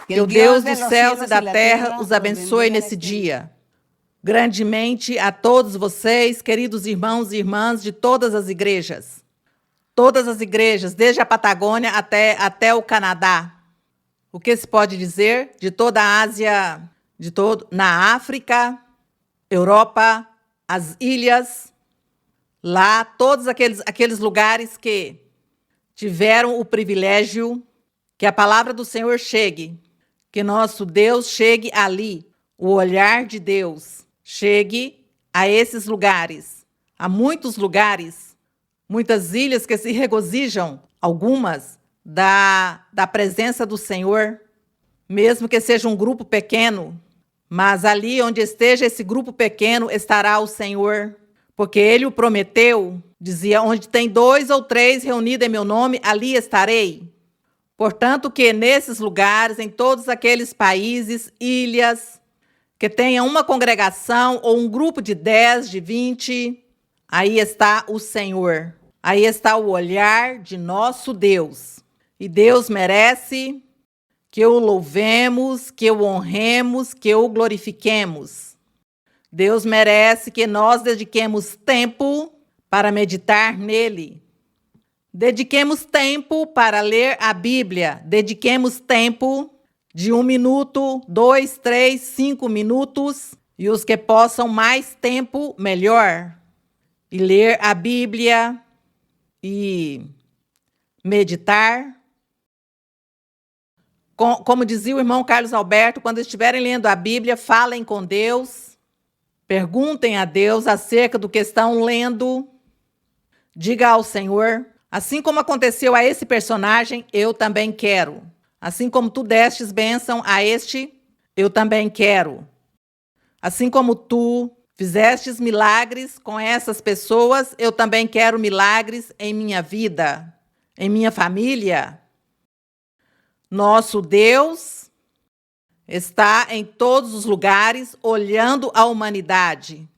Que o Deus dos céus e da terra os abençoe nesse dia. Grandemente a todos vocês, queridos irmãos e irmãs de todas as igrejas. Todas as igrejas, desde a Patagônia até o Canadá. O que se pode dizer de toda a Ásia, na África, Europa, as ilhas, lá, todos aqueles lugares que tiveram o privilégio que a palavra do Senhor chegue, que nosso Deus chegue ali, o olhar de Deus chegue a esses lugares. Há muitos lugares, muitas ilhas que se regozijam, algumas, da presença do Senhor, mesmo que seja um grupo pequeno, mas ali onde esteja esse grupo pequeno estará o Senhor, porque Ele o prometeu, dizia, onde tem 2 ou 3 reunidos em meu nome, ali estarei. Portanto, que nesses lugares, em todos aqueles países, ilhas, que tenha uma congregação ou um grupo de 10, de 20, aí está o Senhor. Aí está o olhar de nosso Deus. E Deus merece que o louvemos, que o honremos, que o glorifiquemos. Deus merece que nós dediquemos tempo para meditar nele. Dediquemos tempo para ler a Bíblia. Dediquemos tempo de 1 minuto, 2, 3, 5 minutos. E os que possam mais tempo, melhor. E ler a Bíblia e meditar. Como dizia o irmão Carlos Alberto, quando estiverem lendo a Bíblia, falem com Deus. Perguntem a Deus acerca do que estão lendo. Diga ao Senhor, assim como aconteceu a esse personagem, eu também quero. Assim como tu destes bênção a este, eu também quero. Assim como tu fizestes milagres com essas pessoas, eu também quero milagres em minha vida, em minha família. Nosso Deus está em todos os lugares, olhando a humanidade.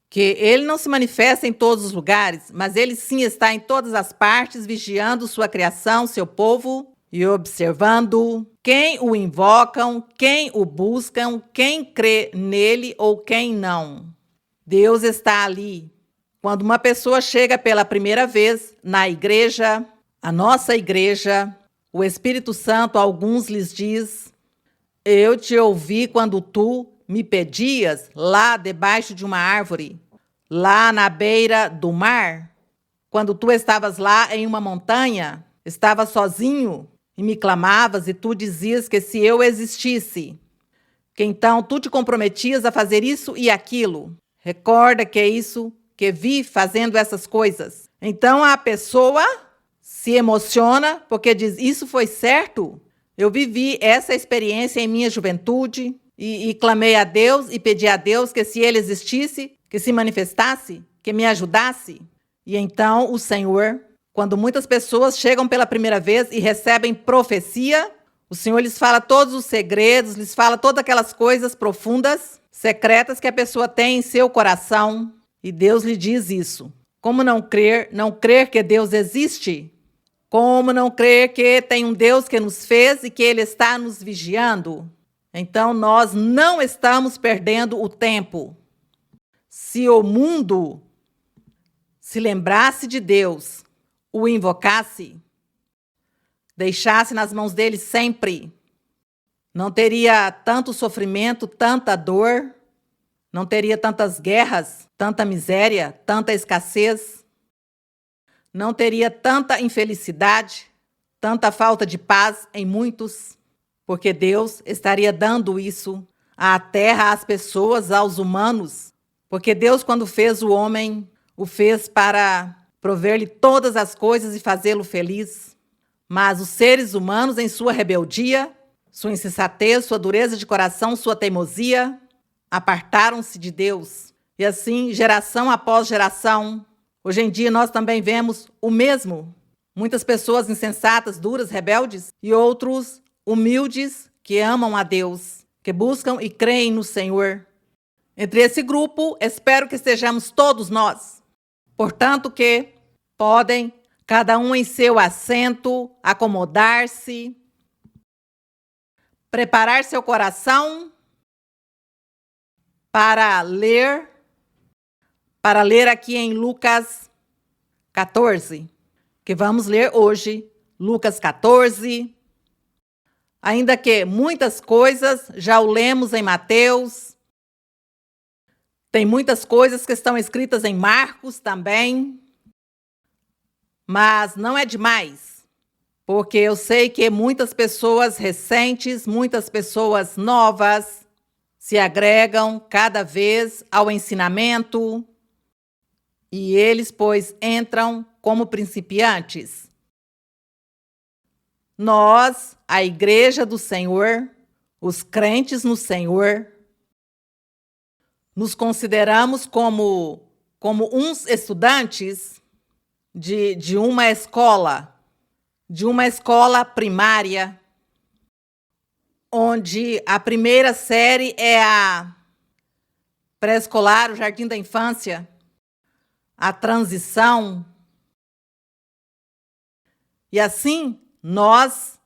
Que Ele não se manifesta em todos os lugares, mas Ele sim está em todas as partes, vigiando sua criação, seu povo, e observando quem o invocam, quem o buscam, quem crê nele ou quem não. Deus está ali. Quando uma pessoa chega pela primeira vez na igreja, a nossa igreja, o Espírito Santo a alguns lhes diz, eu te ouvi quando tu me pedias lá debaixo de uma árvore, lá na beira do mar, quando tu estavas lá em uma montanha, estavas sozinho e me clamavas e tu dizias que se eu existisse, que então tu te comprometias a fazer isso e aquilo. Recorda que é isso que vi fazendo essas coisas. Então a pessoa se emociona porque diz, isso foi certo? Eu vivi essa experiência em minha juventude e clamei a Deus e pedi a Deus que se Ele existisse, que se manifestasse, que me ajudasse. E então o Senhor, quando muitas pessoas chegam pela primeira vez e recebem profecia, o Senhor lhes fala todos os segredos, lhes fala todas aquelas coisas profundas, secretas que a pessoa tem em seu coração. E Deus lhe diz isso. Como não crer que Deus existe? Como não crer que tem um Deus que nos fez e que Ele está nos vigiando? Então nós não estamos perdendo o tempo. Se o mundo se lembrasse de Deus, o invocasse, deixasse nas mãos dele sempre, não teria tanto sofrimento, tanta dor, não teria tantas guerras, tanta miséria, tanta escassez, não teria tanta infelicidade, tanta falta de paz em muitos, porque Deus estaria dando isso à terra, às pessoas, aos humanos, porque Deus, quando fez o homem, o fez para prover-lhe todas as coisas e fazê-lo feliz. Mas os seres humanos, em sua rebeldia, sua insensatez, sua dureza de coração, sua teimosia, apartaram-se de Deus. E assim, geração após geração, hoje em dia nós também vemos o mesmo. Muitas pessoas insensatas, duras, rebeldes, e outros humildes que amam a Deus, que buscam e creem no Senhor. Entre esse grupo, espero que estejamos todos nós. Portanto, que podem, cada um em seu assento, acomodar-se, preparar seu coração para ler aqui em Lucas 14, que vamos ler hoje, Lucas 14. Ainda que muitas coisas já o lemos em Mateus, tem muitas coisas que estão escritas em Marcos também, mas não é demais, porque eu sei que muitas pessoas recentes, muitas pessoas novas se agregam cada vez ao ensinamento e eles, pois, entram como principiantes. Nós, a Igreja do Senhor, os crentes no Senhor, nos consideramos como uns estudantes de uma escola primária, onde a primeira série é a pré-escolar, o jardim da infância, a transição. E assim, nós,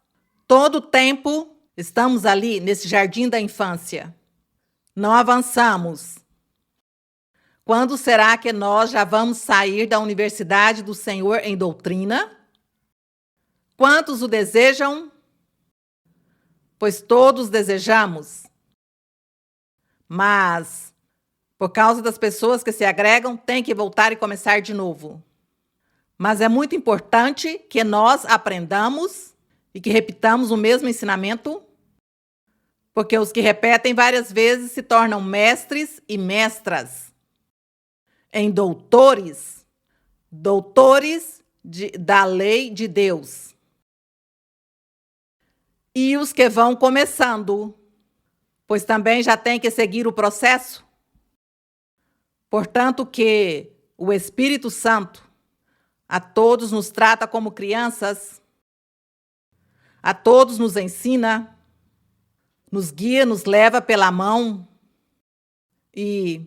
todo o tempo, estamos ali nesse jardim da infância. Não avançamos. Quando será que nós já vamos sair da Universidade do Senhor em doutrina? Quantos o desejam? Pois todos desejamos. Mas, por causa das pessoas que se agregam, tem que voltar e começar de novo. Mas é muito importante que nós aprendamos e que repitamos o mesmo ensinamento, porque os que repetem várias vezes se tornam mestres e mestras, em doutores da lei de Deus. E os que vão começando, pois também já tem que seguir o processo. Portanto, que o Espírito Santo a todos nos trata como crianças, a todos nos ensina, nos guia, nos leva pela mão e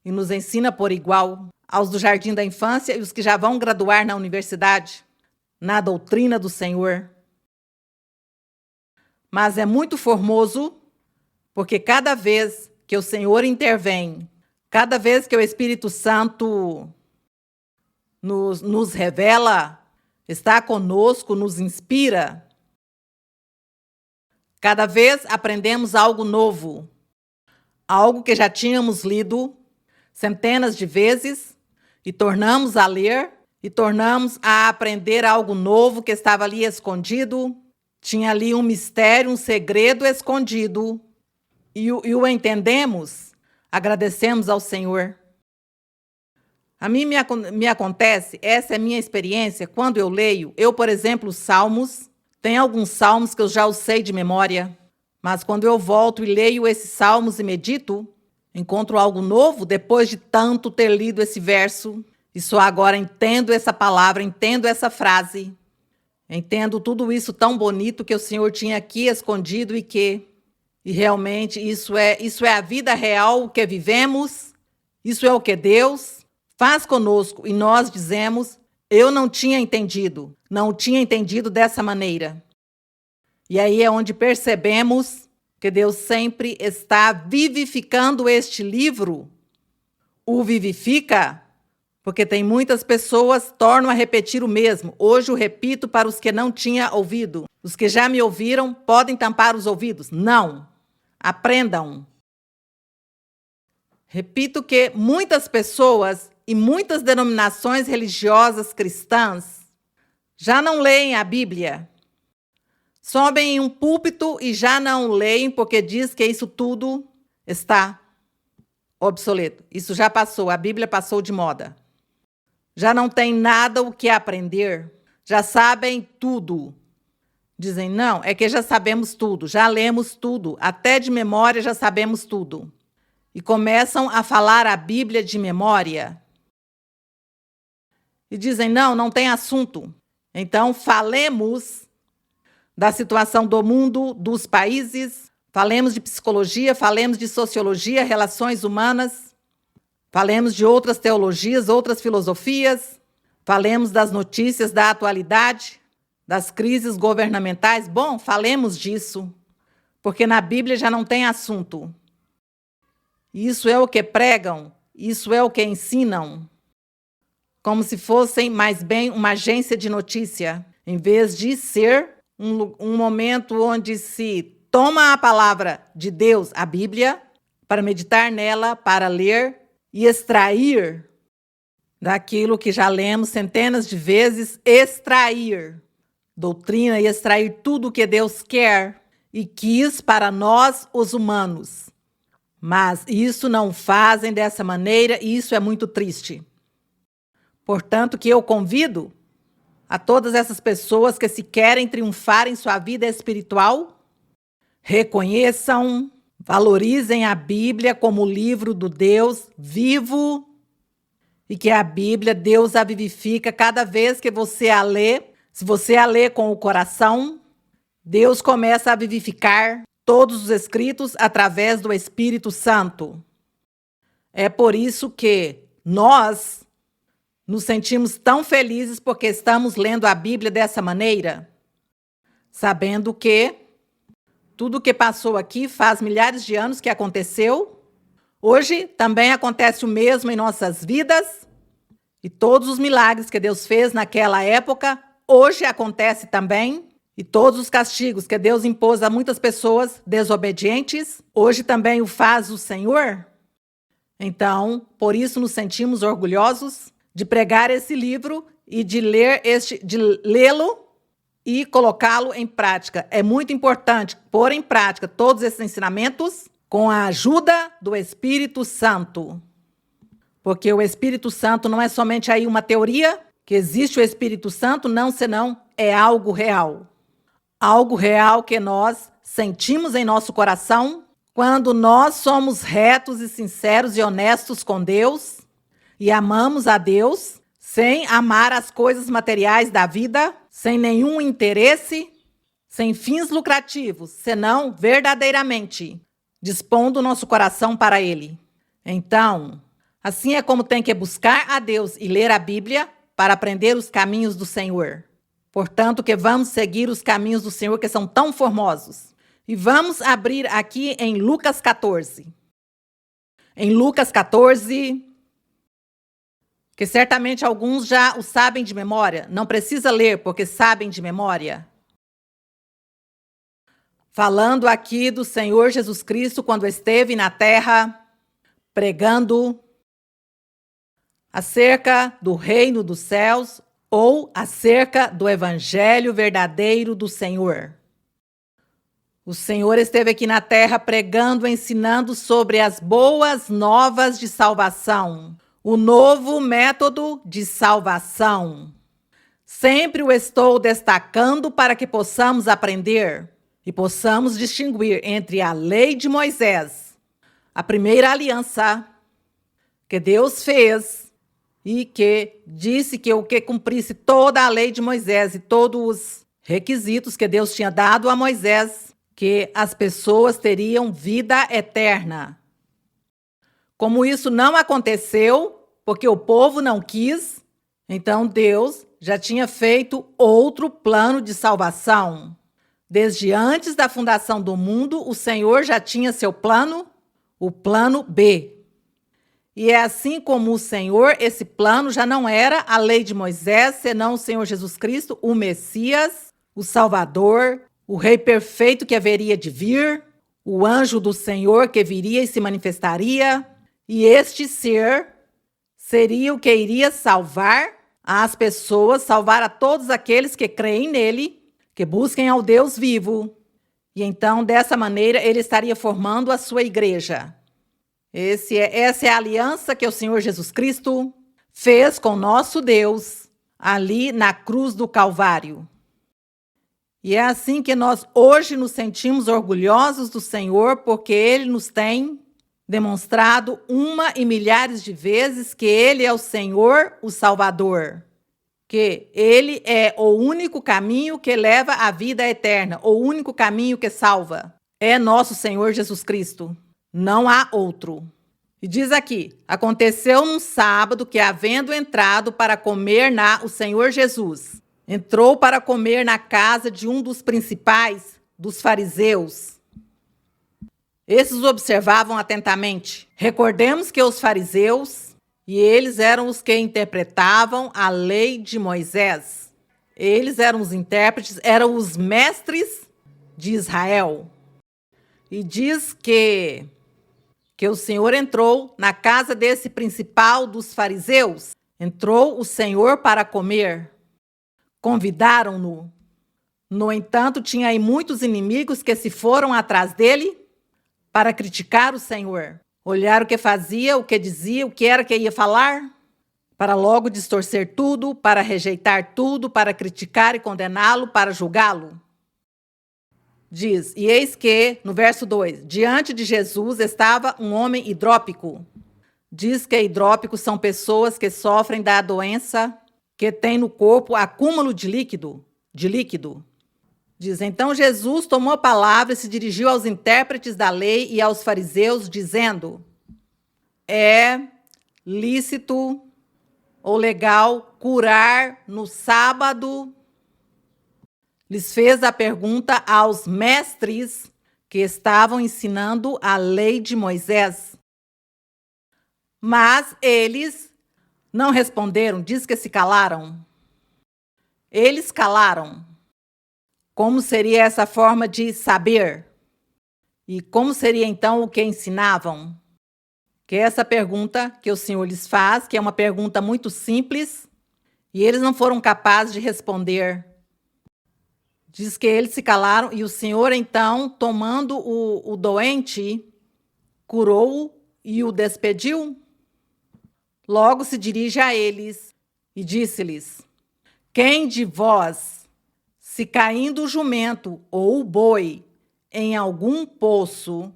nos ensina por igual aos do jardim da infância e os que já vão graduar na universidade, na doutrina do Senhor. Mas é muito formoso, porque cada vez que o Senhor intervém, cada vez que o Espírito Santo nos revela, está conosco, nos inspira, cada vez aprendemos algo novo, algo que já tínhamos lido centenas de vezes e tornamos a ler e tornamos a aprender algo novo que estava ali escondido. Tinha ali um mistério, um segredo escondido e o entendemos, agradecemos ao Senhor. A mim me acontece, essa é a minha experiência, quando eu leio, por exemplo, Salmos, tem alguns salmos que eu já os sei de memória, mas quando eu volto e leio esses salmos e medito, encontro algo novo depois de tanto ter lido esse verso. E só agora entendo essa palavra, entendo essa frase, entendo tudo isso tão bonito que o Senhor tinha aqui escondido e realmente isso é a vida real que vivemos, isso é o que Deus faz conosco e nós dizemos, eu não tinha entendido dessa maneira. E aí é onde percebemos que Deus sempre está vivificando este livro, o vivifica, porque tem muitas pessoas que tornam a repetir o mesmo. Hoje eu repito para os que não tinham ouvido. Os que já me ouviram podem tampar os ouvidos. Não. Aprendam. Repito que muitas pessoas e muitas denominações religiosas cristãs já não leem a Bíblia. Sobem em um púlpito e já não leem porque diz que isso tudo está obsoleto. Isso já passou, a Bíblia passou de moda. Já não tem nada o que aprender, já sabem tudo. Dizem, não, é que já sabemos tudo, já lemos tudo, até de memória já sabemos tudo. E começam a falar a Bíblia de memória. E dizem, não tem assunto. Então, falemos da situação do mundo, dos países, falemos de psicologia, falemos de sociologia, relações humanas, falemos de outras teologias, outras filosofias, falemos das notícias da atualidade, das crises governamentais. Bom, falemos disso, porque na Bíblia já não tem assunto. Isso é o que pregam, isso é o que ensinam, como se fossem mais bem uma agência de notícia, em vez de ser um momento onde se toma a palavra de Deus, a Bíblia, para meditar nela, para ler e extrair daquilo que já lemos centenas de vezes, extrair doutrina e extrair tudo o que Deus quer e quis para nós, os humanos. Mas isso não fazem dessa maneira e isso é muito triste. Portanto, que eu convido a todas essas pessoas que se querem triunfar em sua vida espiritual, reconheçam, valorizem a Bíblia como livro do Deus vivo e que a Bíblia, Deus a vivifica cada vez que você a lê. Se você a lê com o coração, Deus começa a vivificar todos os escritos através do Espírito Santo. É por isso que nós nos sentimos tão felizes porque estamos lendo a Bíblia dessa maneira, sabendo que tudo o que passou aqui faz milhares de anos que aconteceu. Hoje também acontece o mesmo em nossas vidas e todos os milagres que Deus fez naquela época, hoje acontece também. E todos os castigos que Deus impôs a muitas pessoas desobedientes, hoje também o faz o Senhor. Então, por isso nos sentimos orgulhosos de pregar esse livro e de lê-lo e colocá-lo em prática. É muito importante pôr em prática todos esses ensinamentos com a ajuda do Espírito Santo. Porque o Espírito Santo não é somente aí uma teoria, que existe o Espírito Santo, não, senão é algo real. Algo real que nós sentimos em nosso coração quando nós somos retos e sinceros e honestos com Deus e amamos a Deus sem amar as coisas materiais da vida, sem nenhum interesse, sem fins lucrativos, senão verdadeiramente dispondo o nosso coração para Ele. Então, assim é como tem que buscar a Deus e ler a Bíblia para aprender os caminhos do Senhor. Portanto, que vamos seguir os caminhos do Senhor que são tão formosos. E vamos abrir aqui em Lucas 14. Em Lucas 14, que certamente alguns já o sabem de memória. Não precisa ler, porque sabem de memória. Falando aqui do Senhor Jesus Cristo quando esteve na terra, pregando acerca do reino dos céus, ou acerca do evangelho verdadeiro do Senhor. O Senhor esteve aqui na terra pregando, ensinando sobre as boas novas de salvação, o novo método de salvação. Sempre o estou destacando para que possamos aprender e possamos distinguir entre a lei de Moisés, a primeira aliança que Deus fez, e que disse que o que cumprisse toda a lei de Moisés e todos os requisitos que Deus tinha dado a Moisés, que as pessoas teriam vida eterna. Como isso não aconteceu, porque o povo não quis, então Deus já tinha feito outro plano de salvação. Desde antes da fundação do mundo, o Senhor já tinha seu plano, o plano B. E é assim como o Senhor, esse plano já não era a lei de Moisés, senão o Senhor Jesus Cristo, o Messias, o Salvador, o Rei perfeito que haveria de vir, o anjo do Senhor que viria e se manifestaria, e este ser seria o que iria salvar as pessoas, salvar a todos aqueles que creem nele, que busquem ao Deus vivo. E então, dessa maneira, ele estaria formando a sua igreja. Essa é a aliança que o Senhor Jesus Cristo fez com nosso Deus ali na cruz do Calvário. E é assim que nós hoje nos sentimos orgulhosos do Senhor, porque Ele nos tem demonstrado uma e milhares de vezes que Ele é o Senhor, o Salvador. Que Ele é o único caminho que leva à vida eterna, o único caminho que salva. É nosso Senhor Jesus Cristo. Não há outro. E diz aqui, aconteceu num sábado que, havendo entrado para comer o Senhor Jesus, entrou para comer na casa de um dos principais dos fariseus. Esses observavam atentamente. Recordemos que os fariseus, e eles eram os que interpretavam a lei de Moisés. Eles eram os intérpretes, eram os mestres de Israel. E diz que o Senhor entrou na casa desse principal dos fariseus. Entrou o Senhor para comer. Convidaram-no. No entanto, tinha aí muitos inimigos que se foram atrás dele para criticar o Senhor. Olhar o que fazia, o que dizia, o que era que ia falar, para logo distorcer tudo, para rejeitar tudo, para criticar e condená-lo, para julgá-lo. Diz, e eis que, no verso 2, diante de Jesus estava um homem hidrópico. Diz que hidrópicos são pessoas que sofrem da doença, que têm no corpo acúmulo de líquido. Diz, então Jesus tomou a palavra e se dirigiu aos intérpretes da lei e aos fariseus, dizendo, é lícito ou legal curar no sábado? Lhes fez a pergunta aos mestres que estavam ensinando a lei de Moisés. Mas eles não responderam, diz que se calaram. Eles calaram. Como seria essa forma de saber? E como seria então o que ensinavam? Que é essa pergunta que o Senhor lhes faz, que é uma pergunta muito simples, e eles não foram capazes de responder. Diz que eles se calaram e o Senhor, então, tomando o doente, curou-o e o despediu. Logo se dirige a eles e disse-lhes, quem de vós, se caindo o jumento ou o boi em algum poço,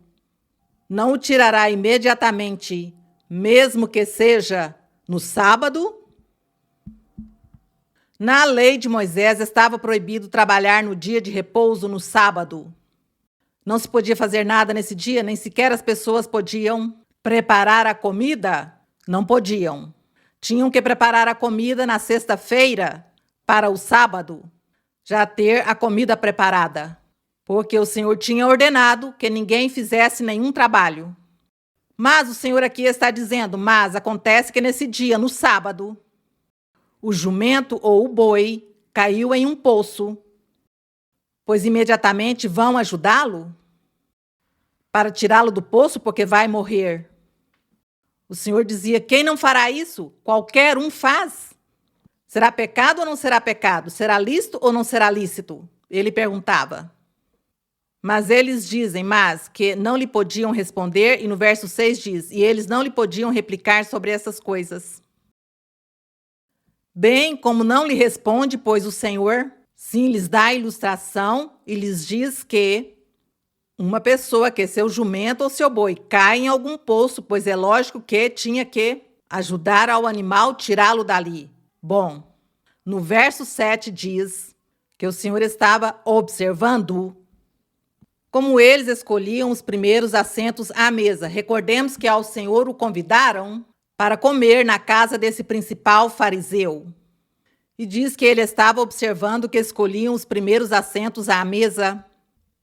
não o tirará imediatamente, mesmo que seja no sábado? Na lei de Moisés estava proibido trabalhar no dia de repouso no sábado. Não se podia fazer nada nesse dia, nem sequer as pessoas podiam preparar a comida. Não podiam. Tinham que preparar a comida na sexta-feira para o sábado, já ter a comida preparada, porque o Senhor tinha ordenado que ninguém fizesse nenhum trabalho. Mas o Senhor aqui está dizendo, mas acontece que nesse dia, no sábado, o jumento ou o boi caiu em um poço, pois imediatamente vão ajudá-lo para tirá-lo do poço, porque vai morrer. O Senhor dizia, quem não fará isso? Qualquer um faz. Será pecado ou não será pecado? Será lícito ou não será lícito? Ele perguntava. Mas eles dizem, mas que não lhe podiam responder, e no verso 6 diz, e eles não lhe podiam replicar sobre essas coisas. Bem, como não lhe responde, pois o Senhor, sim, lhes dá a ilustração e lhes diz que uma pessoa que seu jumento ou seu boi cai em algum poço, pois é lógico que tinha que ajudar ao animal tirá-lo dali. Bom, no verso 7 diz que o Senhor estava observando como eles escolhiam os primeiros assentos à mesa. Recordemos que ao Senhor o convidaram para comer na casa desse principal fariseu. E diz que ele estava observando que escolhiam os primeiros assentos à mesa.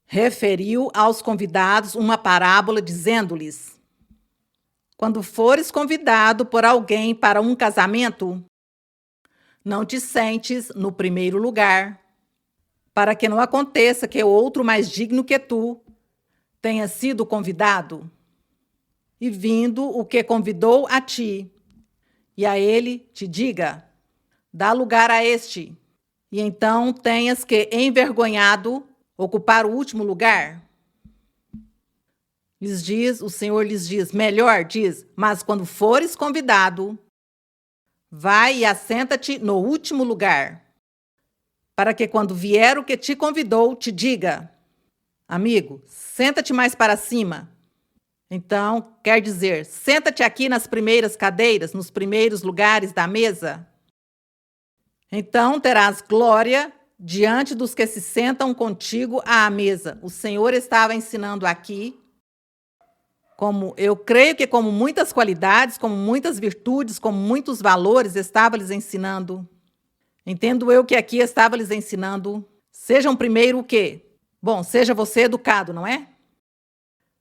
Referiu aos convidados uma parábola dizendo-lhes, quando fores convidado por alguém para um casamento, não te sentes no primeiro lugar, para que não aconteça que o outro mais digno que tu tenha sido convidado, e vindo o que convidou a ti, e a ele te diga, dá lugar a este, e então tenhas que, envergonhado, ocupar o último lugar? O Senhor lhes diz, melhor, diz, mas quando fores convidado, vai e assenta-te no último lugar, para que quando vier o que te convidou, te diga, amigo, senta-te mais para cima. Então, quer dizer, senta-te aqui nas primeiras cadeiras, nos primeiros lugares da mesa. Então terás glória diante dos que se sentam contigo à mesa. O Senhor estava ensinando aqui, eu creio que como muitas qualidades, como muitas virtudes, como muitos valores, estava lhes ensinando. Entendo eu que aqui estava lhes ensinando. Sejam primeiro o quê? Bom, seja você educado, não é?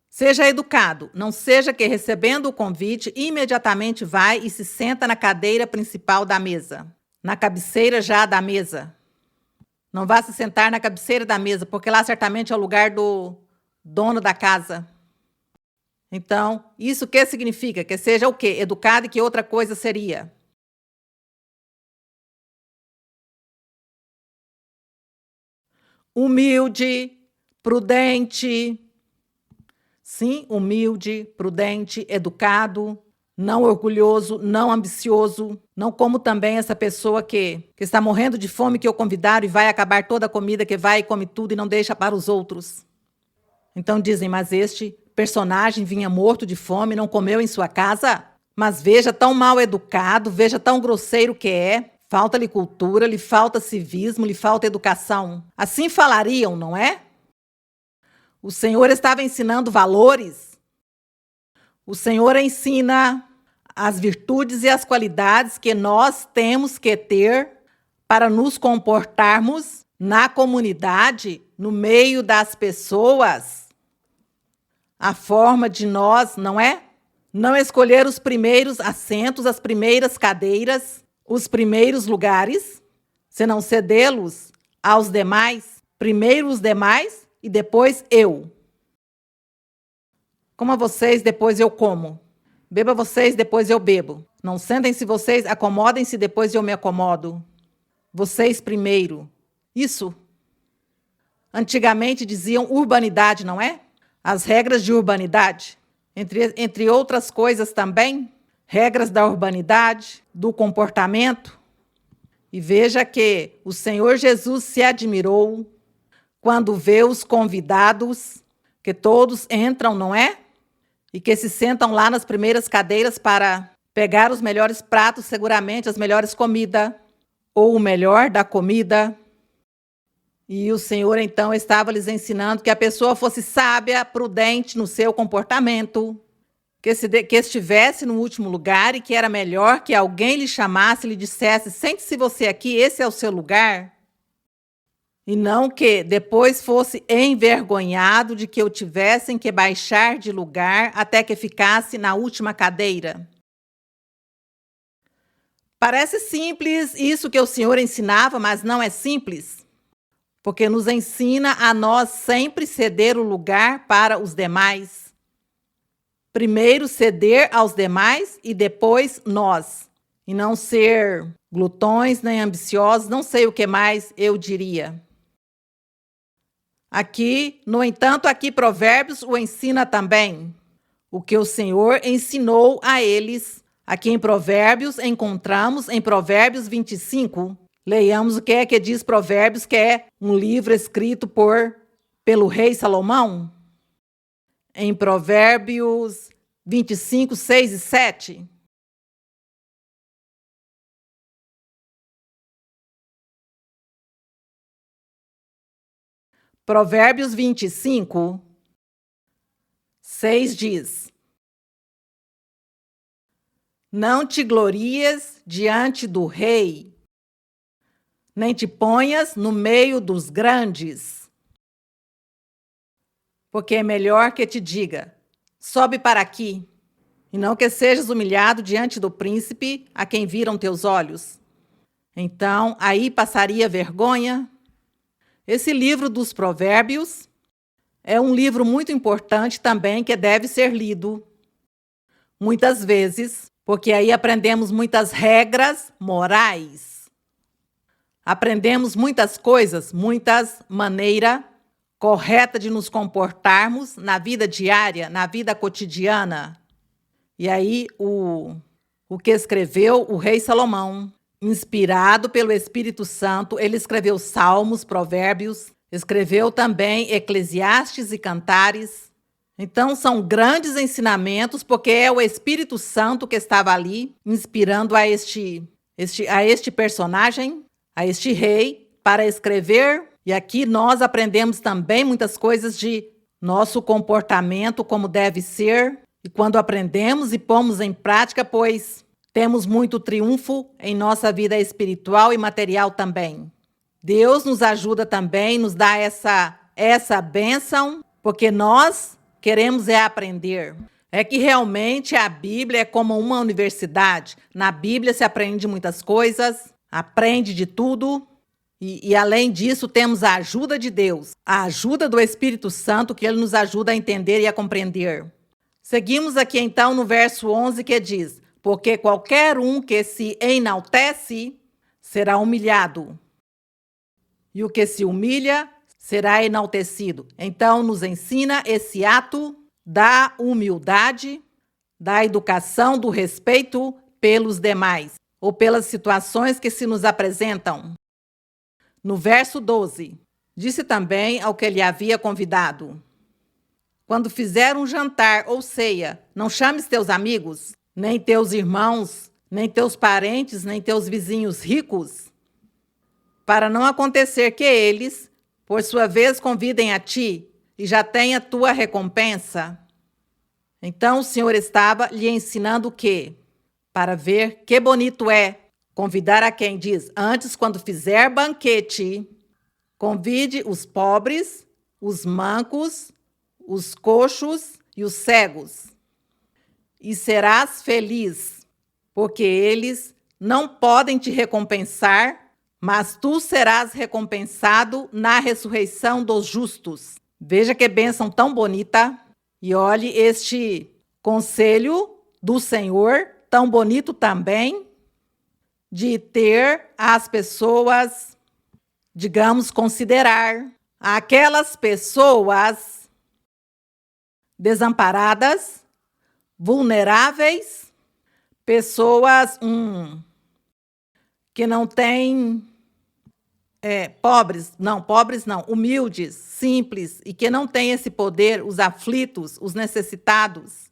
Seja educado, não seja que, recebendo o convite, imediatamente vai e se senta na cadeira principal da mesa, na cabeceira já da mesa. Não vá se sentar na cabeceira da mesa, porque lá certamente é o lugar do dono da casa. Então, isso que significa? Que seja o quê? Educado e que outra coisa seria? Humilde, prudente. Sim, humilde, prudente, educado, não orgulhoso, não ambicioso, não como também essa pessoa que está morrendo de fome que eu convidar e vai acabar toda a comida, que vai e come tudo e não deixa para os outros. Então dizem, mas este personagem vinha morto de fome, não comeu em sua casa? Mas veja tão mal educado, veja tão grosseiro que é. Falta-lhe cultura, lhe falta civismo, lhe falta educação. Assim falariam, não é? O Senhor estava ensinando valores. O Senhor ensina as virtudes e as qualidades que nós temos que ter para nos comportarmos na comunidade, no meio das pessoas. A forma de nós, não é? Não escolher os primeiros assentos, as primeiras cadeiras, os primeiros lugares, senão cedê-los aos demais, primeiro os demais e depois eu. Coma vocês, depois eu como. Beba vocês, depois eu bebo. Não sentem-se vocês, acomodem-se, depois eu me acomodo. Vocês primeiro. Isso. Antigamente diziam urbanidade, não é? As regras de urbanidade. Entre outras coisas também, regras da urbanidade, do comportamento. E veja que o Senhor Jesus se admirou quando vê os convidados, que todos entram, não é? E que se sentam lá nas primeiras cadeiras para pegar os melhores pratos, seguramente as melhores comidas, ou o melhor da comida. E o Senhor então estava lhes ensinando que a pessoa fosse sábia, prudente no seu comportamento, que estivesse no último lugar e que era melhor que alguém lhe chamasse e lhe dissesse, sente-se você aqui, esse é o seu lugar. E não que depois fosse envergonhado de que eu tivessem que baixar de lugar até que ficasse na última cadeira. Parece simples isso que o Senhor ensinava, mas não é simples, porque nos ensina a nós sempre ceder o lugar para os demais. Primeiro ceder aos demais e depois nós. E não ser glutões nem ambiciosos, não sei o que mais eu diria. Aqui, no entanto, aqui Provérbios o ensina também. O que o Senhor ensinou a eles. Aqui em Provérbios, encontramos em Provérbios 25. Leiamos o que é que diz Provérbios, que é um livro escrito pelo rei Salomão. Em Provérbios 25, 6 e 7. Provérbios 25, 6 diz: Não te glories diante do rei, nem te ponhas no meio dos grandes, porque é melhor que te diga, sobe para aqui, e não que sejas humilhado diante do príncipe a quem viram teus olhos. Então, aí passaria vergonha. Esse livro dos Provérbios é um livro muito importante também que deve ser lido muitas vezes, porque aí aprendemos muitas regras morais. Aprendemos muitas coisas, muitas maneiras corretas de nos comportarmos na vida diária, na vida cotidiana. E aí o que escreveu o rei Salomão, inspirado pelo Espírito Santo, ele escreveu Salmos, Provérbios, escreveu também Eclesiastes e Cantares. Então, são grandes ensinamentos, porque é o Espírito Santo que estava ali, inspirando a este personagem, a este rei, para escrever. E aqui nós aprendemos também muitas coisas de nosso comportamento, como deve ser. E quando aprendemos e pomos em prática, pois temos muito triunfo em nossa vida espiritual e material também. Deus nos ajuda também, nos dá essa bênção, porque nós queremos é aprender. É que realmente a Bíblia é como uma universidade. Na Bíblia se aprende muitas coisas, aprende de tudo. E além disso, temos a ajuda de Deus, a ajuda do Espírito Santo, que ele nos ajuda a entender e a compreender. Seguimos aqui então no verso 11 que diz: porque qualquer um que se enaltece será humilhado, e o que se humilha será enaltecido. Então nos ensina esse ato da humildade, da educação, do respeito pelos demais, ou pelas situações que se nos apresentam. No verso 12, disse também ao que lhe havia convidado: quando fizer um jantar ou ceia, não chames teus amigos, nem teus irmãos, nem teus parentes, nem teus vizinhos ricos, para não acontecer que eles, por sua vez, convidem a ti e já tenha tua recompensa. Então o Senhor estava lhe ensinando o quê? Para ver que bonito é convidar a quem diz: antes, quando fizer banquete, convide os pobres, os mancos, os coxos e os cegos, e serás feliz, porque eles não podem te recompensar, mas tu serás recompensado na ressurreição dos justos. Veja que bênção tão bonita. E olhe este conselho do Senhor, tão bonito também, de ter as pessoas, digamos, considerar aquelas pessoas desamparadas, vulneráveis, pessoas que não têm, pobres não, humildes, simples, e que não têm esse poder, os aflitos, os necessitados.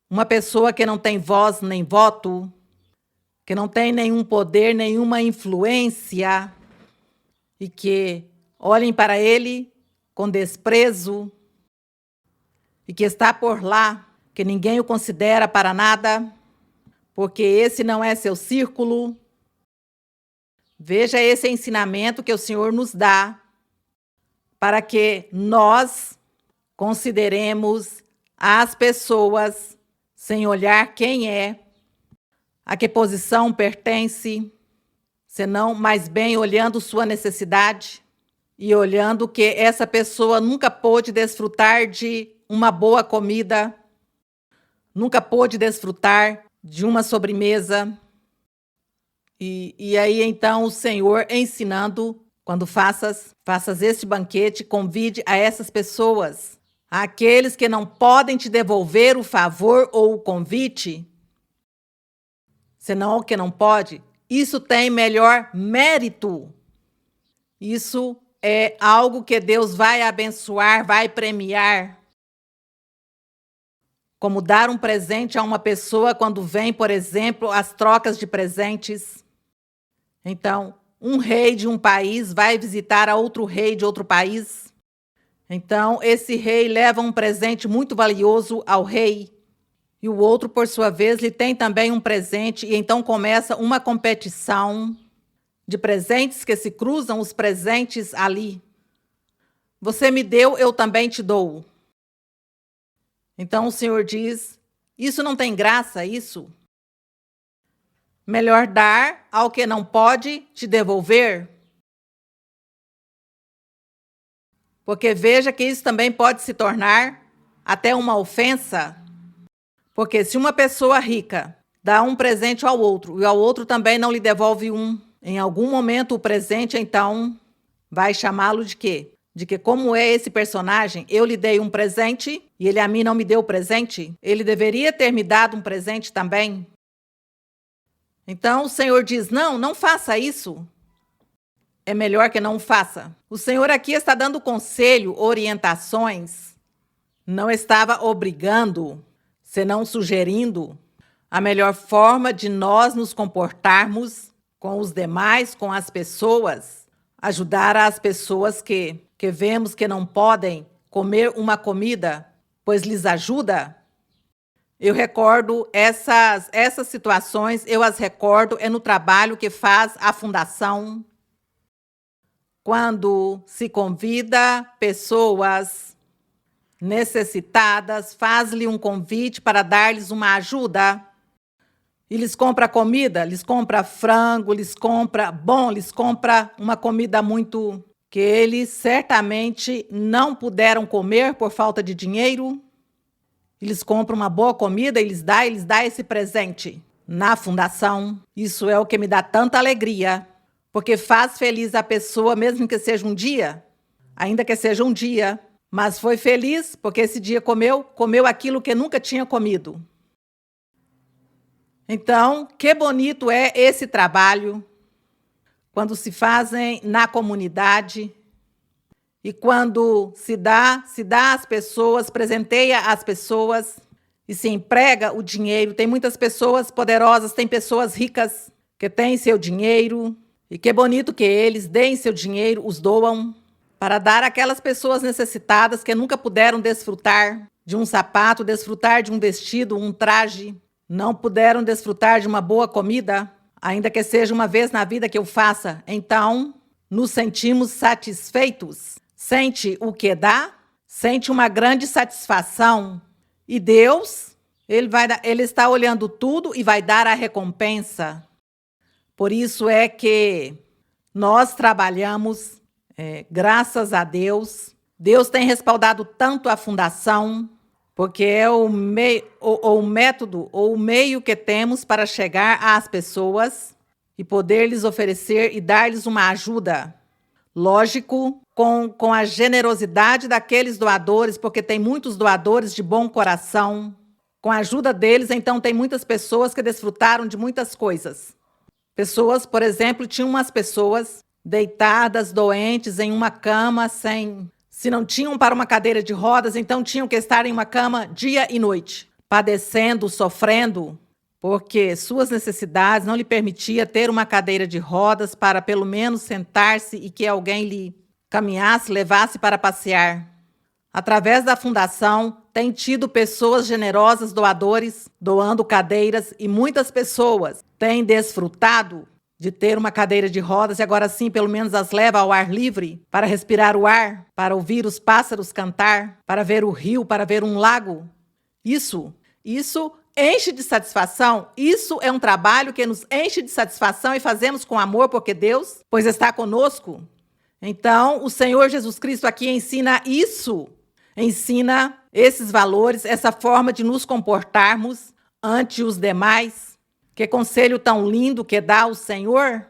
Uma pessoa que não tem voz nem voto, que não tem nenhum poder, nenhuma influência, e que olhem para ele com desprezo, e que está por lá, que ninguém o considera para nada, porque esse não é seu círculo. Veja esse ensinamento que o Senhor nos dá, para que nós consideremos as pessoas sem olhar quem é, a que posição pertence, senão mais bem olhando sua necessidade e olhando que essa pessoa nunca pôde desfrutar de uma boa comida, nunca pôde desfrutar de uma sobremesa. E aí então o Senhor ensinando: quando faças este banquete, convide a essas pessoas, aqueles que não podem te devolver o favor ou o convite, senão o que não pode. Isso tem melhor mérito. Isso é algo que Deus vai abençoar, vai premiar. Como dar um presente a uma pessoa quando vem, por exemplo, as trocas de presentes. Então, um rei de um país vai visitar a outro rei de outro país. Então, esse rei leva um presente muito valioso ao rei. E o outro, por sua vez, lhe tem também um presente. E então começa uma competição de presentes que se cruzam os presentes ali. Você me deu, eu também te dou. Então o Senhor diz: isso não tem graça, isso? Melhor dar ao que não pode te devolver. Porque veja que isso também pode se tornar até uma ofensa. Porque se uma pessoa rica dá um presente ao outro e ao outro também não lhe devolve um, em algum momento o presente então vai chamá-lo de quê? De que, como é esse personagem, eu lhe dei um presente e ele a mim não me deu presente. Ele deveria ter me dado um presente também. Então o Senhor diz: não faça isso. É melhor que não o faça. O Senhor aqui está dando conselho, orientações. Não estava obrigando, senão sugerindo a melhor forma de nós nos comportarmos com os demais, com as pessoas. Ajudar as pessoas que vemos que não podem comer uma comida, pois lhes ajuda. Eu recordo essas situações, eu as recordo no trabalho que faz a Fundação, quando se convida pessoas necessitadas, faz-lhe um convite para dar-lhes uma ajuda. E lhes compra comida, lhes compra frango, lhes compra uma comida muito que eles certamente não puderam comer por falta de dinheiro. Eles compram uma boa comida e lhes dá esse presente na fundação. Isso é o que me dá tanta alegria, porque faz feliz a pessoa, mesmo que seja um dia, ainda que seja um dia, mas foi feliz porque esse dia comeu aquilo que nunca tinha comido. Então, que bonito é esse trabalho quando se fazem na comunidade e quando se dá às pessoas, presenteia as pessoas e se emprega o dinheiro. Tem muitas pessoas poderosas, tem pessoas ricas que têm seu dinheiro e que bonito que eles deem seu dinheiro, os doam para dar àquelas pessoas necessitadas que nunca puderam desfrutar de um sapato, desfrutar de um vestido, um traje, não puderam desfrutar de uma boa comida, ainda que seja uma vez na vida que eu faça. Então, nos sentimos satisfeitos. Sente o que dá, sente uma grande satisfação. E Deus, Ele está olhando tudo e vai dar a recompensa. Por isso é que nós trabalhamos, graças a Deus. Deus tem respaldado tanto a fundação, porque é o método ou o meio que temos para chegar às pessoas e poder lhes oferecer e dar-lhes uma ajuda. Lógico, com a generosidade daqueles doadores, porque tem muitos doadores de bom coração. Com a ajuda deles, então, tem muitas pessoas que desfrutaram de muitas coisas. Pessoas, por exemplo, tinham umas pessoas deitadas, doentes, em uma cama, se não tinham para uma cadeira de rodas, então tinham que estar em uma cama dia e noite, padecendo, sofrendo, porque suas necessidades não lhe permitia ter uma cadeira de rodas para pelo menos sentar-se e que alguém lhe caminhasse, levasse para passear. Através da fundação, tem tido pessoas generosas, doadores, doando cadeiras, e muitas pessoas têm desfrutado de ter uma cadeira de rodas e agora sim pelo menos as leva ao ar livre para respirar o ar, para ouvir os pássaros cantar, para ver o rio, para ver um lago. Isso enche de satisfação. Isso é um trabalho que nos enche de satisfação e fazemos com amor porque Deus, pois está conosco. Então, o Senhor Jesus Cristo aqui ensina isso, ensina esses valores, essa forma de nos comportarmos ante os demais. Que conselho tão lindo que dá o Senhor.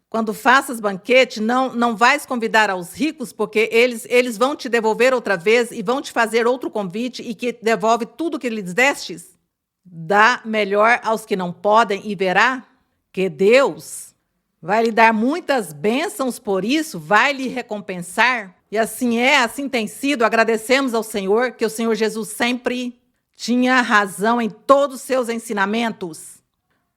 Quando faças banquete, não vais convidar aos ricos, porque eles vão te devolver outra vez e vão te fazer outro convite e que devolve tudo que lhes destes. Dá melhor aos que não podem e verá que Deus vai lhe dar muitas bênçãos por isso, vai lhe recompensar. E assim tem sido. Agradecemos ao Senhor, que o Senhor Jesus sempre tinha razão em todos os seus ensinamentos.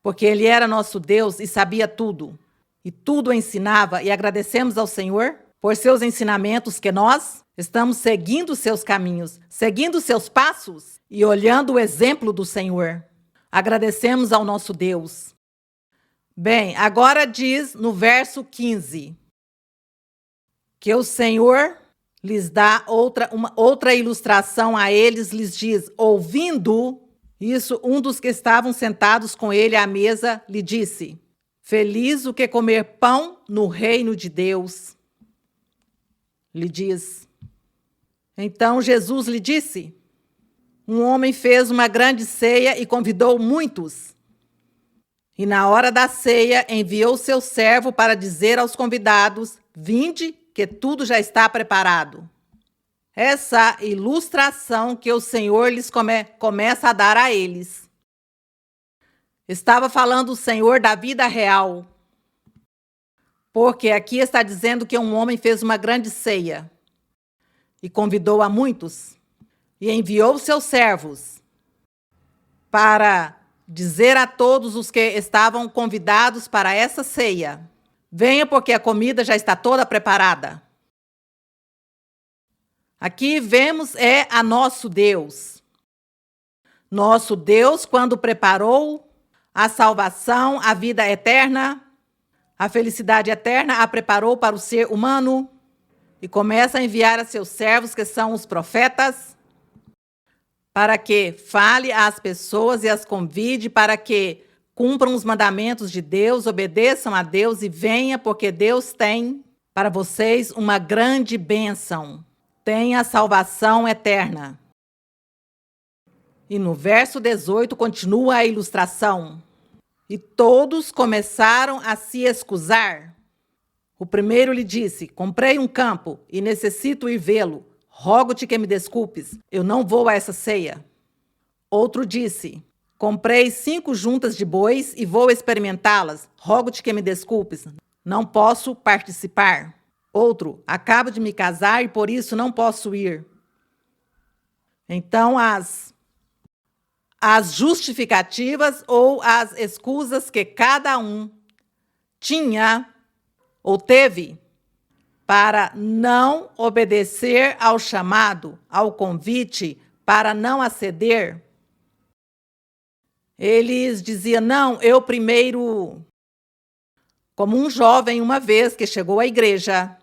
Porque Ele era nosso Deus e sabia tudo. E tudo ensinava. E agradecemos ao Senhor por seus ensinamentos, que nós estamos seguindo seus caminhos, seguindo seus passos e olhando o exemplo do Senhor. Agradecemos ao nosso Deus. Bem, agora diz no verso 15 que o Senhor lhes dá outra ilustração a eles, lhes diz, ouvindo isso, um dos que estavam sentados com ele à mesa lhe disse: feliz o que comer pão no reino de Deus. Lhe diz. Então Jesus lhe disse: um homem fez uma grande ceia e convidou muitos. E na hora da ceia enviou seu servo para dizer aos convidados: vinde, que tudo já está preparado. Essa ilustração que o Senhor lhes começa a dar a eles. Estava falando o Senhor da vida real. Porque aqui está dizendo que um homem fez uma grande ceia e convidou a muitos e enviou seus servos para dizer a todos os que estavam convidados para essa ceia: venha, porque a comida já está toda preparada. Aqui vemos a nosso Deus. Nosso Deus, quando preparou a salvação, a vida eterna, a felicidade eterna, a preparou para o ser humano e começa a enviar a seus servos, que são os profetas, para que fale às pessoas e as convide para que cumpram os mandamentos de Deus, obedeçam a Deus e venha, porque Deus tem para vocês uma grande bênção. Tem a salvação eterna. E no verso 18 continua a ilustração. E todos começaram a se excusar. O primeiro lhe disse: comprei um campo e necessito ir vê-lo. Rogo-te que me desculpes, eu não vou a essa ceia. Outro disse: comprei 5 juntas de bois e vou experimentá-las. Rogo-te que me desculpes, não posso participar. Outro: acabo de me casar e por isso não posso ir. Então, as justificativas ou as escusas que cada um tinha ou teve para não obedecer ao chamado, ao convite, para não aceder. Eles diziam: não, eu primeiro, como um jovem uma vez que chegou à igreja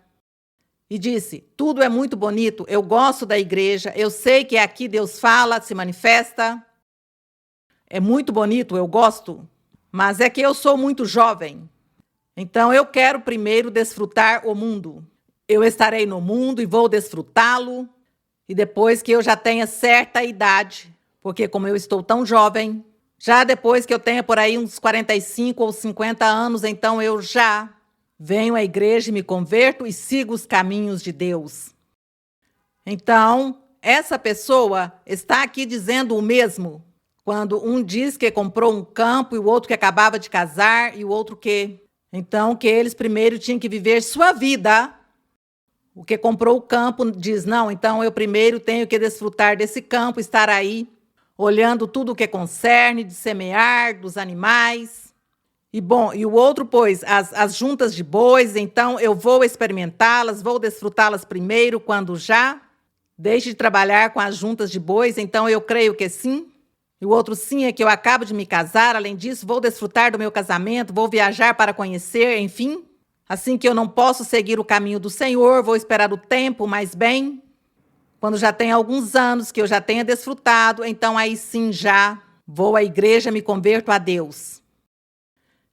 e disse: tudo é muito bonito, eu gosto da igreja, eu sei que aqui Deus fala, se manifesta, é muito bonito, eu gosto, mas é que eu sou muito jovem, então eu quero primeiro desfrutar o mundo. Eu estarei no mundo e vou desfrutá-lo, e depois que eu já tenha certa idade, porque como eu estou tão jovem, já depois que eu tenha por aí uns 45 ou 50 anos, então eu já venho à igreja e me converto e sigo os caminhos de Deus. Então, essa pessoa está aqui dizendo o mesmo, quando um diz que comprou um campo e o outro que acabava de casar e o outro que... Então, que eles primeiro tinham que viver sua vida. O que comprou o campo diz: não, então eu primeiro tenho que desfrutar desse campo, estar aí, olhando tudo o que concerne, de semear, dos animais. E bom, e o outro, pois, as juntas de bois, então eu vou experimentá-las, vou desfrutá-las primeiro, quando já deixe de trabalhar com as juntas de bois, então eu creio que sim. E o outro sim é que eu acabo de me casar, além disso, vou desfrutar do meu casamento, vou viajar para conhecer, enfim. Assim que eu não posso seguir o caminho do Senhor, vou esperar o tempo mais bem. Quando já tem alguns anos que eu já tenha desfrutado, então aí sim já vou à igreja, me converto a Deus.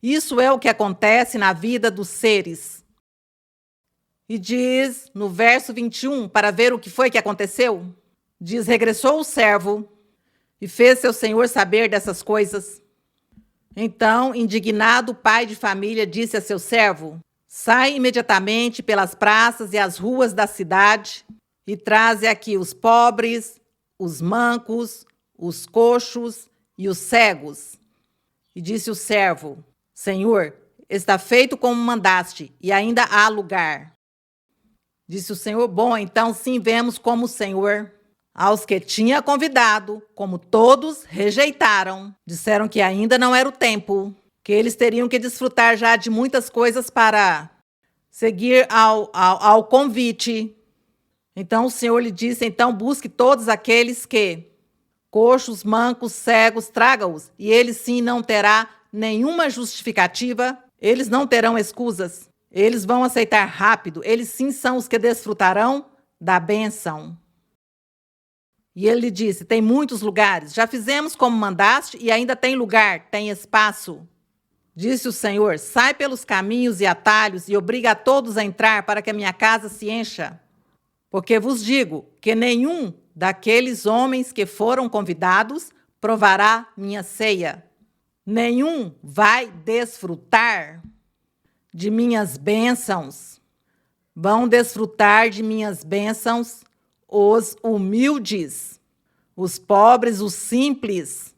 Isso é o que acontece na vida dos seres. E diz no verso 21, para ver o que foi que aconteceu, diz: regressou o servo e fez seu senhor saber dessas coisas. Então, indignado, o pai de família disse a seu servo: sai imediatamente pelas praças e as ruas da cidade e traze aqui os pobres, os mancos, os coxos e os cegos. E disse o servo: Senhor, está feito como mandaste, e ainda há lugar. Disse o Senhor: bom, então sim, vemos como o Senhor. Aos que tinha convidado, como todos rejeitaram, disseram que ainda não era o tempo, que eles teriam que desfrutar já de muitas coisas para seguir ao convite. Então o Senhor lhe disse: então busque todos aqueles que, coxos, mancos, cegos, traga-os, e ele sim não terá nenhuma justificativa, eles não terão escusas, eles vão aceitar rápido, eles sim são os que desfrutarão da bênção. E ele lhe disse: tem muitos lugares, já fizemos como mandaste e ainda tem lugar, tem espaço. Disse o Senhor: sai pelos caminhos e atalhos e obriga a todos a entrar para que a minha casa se encha. Porque vos digo que nenhum daqueles homens que foram convidados provará minha ceia. Nenhum vai desfrutar de minhas bênçãos. Vão desfrutar de minhas bênçãos os humildes, os pobres, os simples,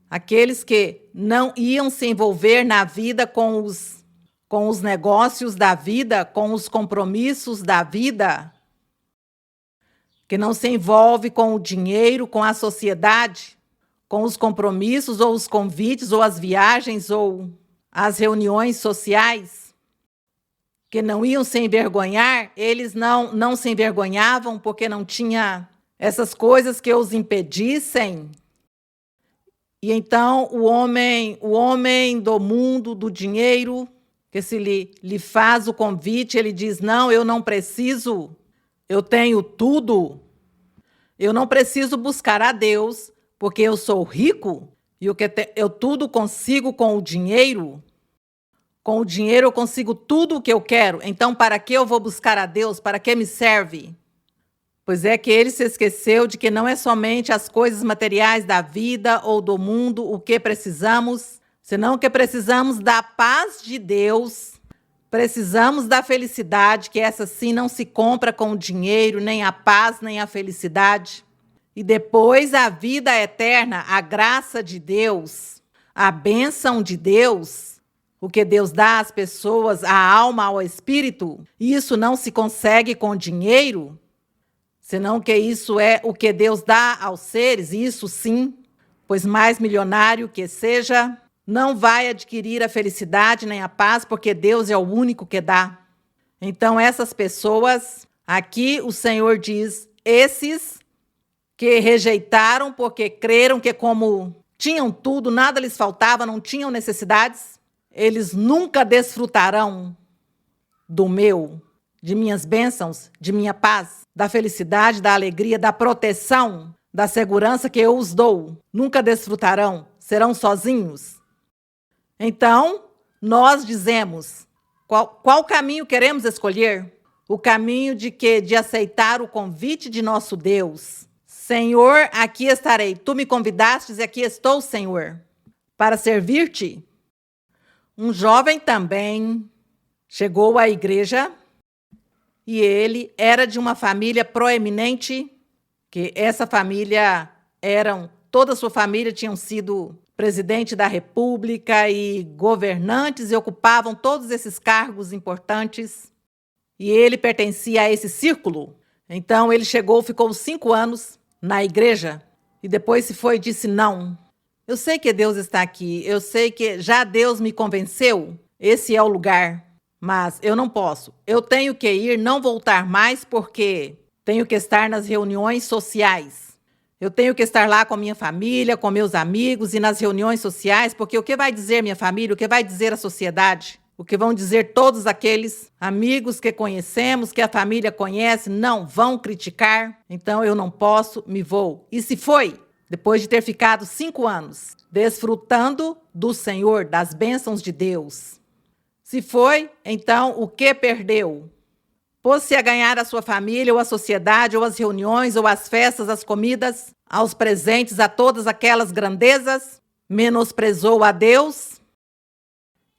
aqueles que não iam se envolver na vida com os negócios da vida, com os compromissos da vida, que não se envolve com o dinheiro, com a sociedade, com os compromissos ou os convites ou as viagens ou as reuniões sociais, que não iam se envergonhar, eles não se envergonhavam porque não tinha essas coisas que os impedissem. E então o homem do mundo, do dinheiro, que se lhe faz o convite, ele diz: não, eu não preciso, eu tenho tudo. Eu não preciso buscar a Deus, porque eu sou rico e eu tudo consigo com o dinheiro. Com o dinheiro eu consigo tudo o que eu quero. Então, para que eu vou buscar a Deus? Para que me serve? Pois é que ele se esqueceu de que não é somente as coisas materiais da vida ou do mundo o que precisamos, senão que precisamos da paz de Deus, precisamos da felicidade, que essa sim não se compra com o dinheiro, nem a paz, nem a felicidade. E depois a vida eterna, a graça de Deus, a bênção de Deus, o que Deus dá às pessoas, à alma, ao espírito, isso não se consegue com dinheiro, senão que isso é o que Deus dá aos seres, isso sim, pois mais milionário que seja, não vai adquirir a felicidade nem a paz, porque Deus é o único que dá. Então essas pessoas, aqui o Senhor diz, esses que rejeitaram porque creram que como tinham tudo, nada lhes faltava, não tinham necessidades, eles nunca desfrutarão de minhas bênçãos, de minha paz, da felicidade, da alegria, da proteção, da segurança que eu os dou. Nunca desfrutarão, serão sozinhos. Então, nós dizemos, qual caminho queremos escolher? O caminho de aceitar o convite de nosso Deus. Senhor, aqui estarei. Tu me convidastes e aqui estou, Senhor, para servir-te. Um jovem também chegou à igreja e ele era de uma família proeminente, que essa família toda a sua família tinham sido presidente da República e governantes e ocupavam todos esses cargos importantes. E ele pertencia a esse círculo. Então ele ficou 5 anos na igreja e depois se foi e disse não. Eu sei que Deus está aqui, eu sei que já Deus me convenceu, esse é o lugar, mas eu não posso. Eu tenho que ir, não voltar mais, porque tenho que estar nas reuniões sociais. Eu tenho que estar lá com a minha família, com meus amigos e nas reuniões sociais, porque o que vai dizer minha família, o que vai dizer a sociedade, o que vão dizer todos aqueles amigos que conhecemos, que a família conhece, não vão criticar, então eu não posso, me vou. E se foi? Depois de ter ficado 5 anos, desfrutando do Senhor, das bênçãos de Deus. Se foi, então o que perdeu? Pôs-se a ganhar a sua família, ou a sociedade, ou as reuniões, ou as festas, as comidas, aos presentes, a todas aquelas grandezas, menosprezou a Deus.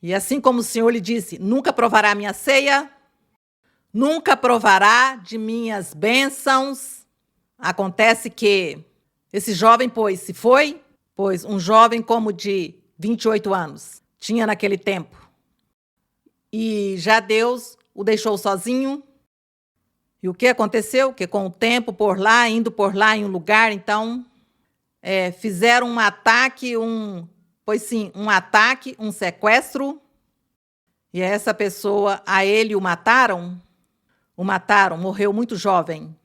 E assim como o Senhor lhe disse, nunca provará minha ceia, nunca provará de minhas bênçãos. Acontece que esse jovem, pois um jovem como de 28 anos, tinha naquele tempo. E já Deus o deixou sozinho. E o que aconteceu? Que com o tempo, indo por lá em um lugar, então, fizeram um ataque, um sequestro. E essa pessoa, a ele o mataram, morreu muito jovem.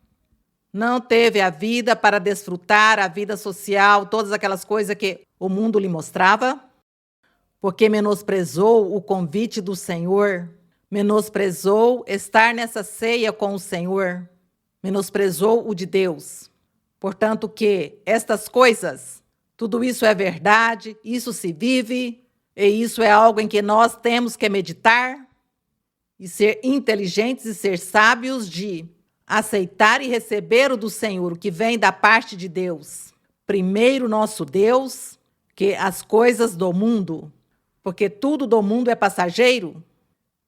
Não teve a vida para desfrutar a vida social, todas aquelas coisas que o mundo lhe mostrava, porque menosprezou o convite do Senhor, menosprezou estar nessa ceia com o Senhor, menosprezou o de Deus. Portanto, que estas coisas, tudo isso é verdade, isso se vive, e isso é algo em que nós temos que meditar e ser inteligentes e ser sábios de aceitar e receber o do Senhor, o que vem da parte de Deus. Primeiro nosso Deus, que as coisas do mundo, porque tudo do mundo é passageiro,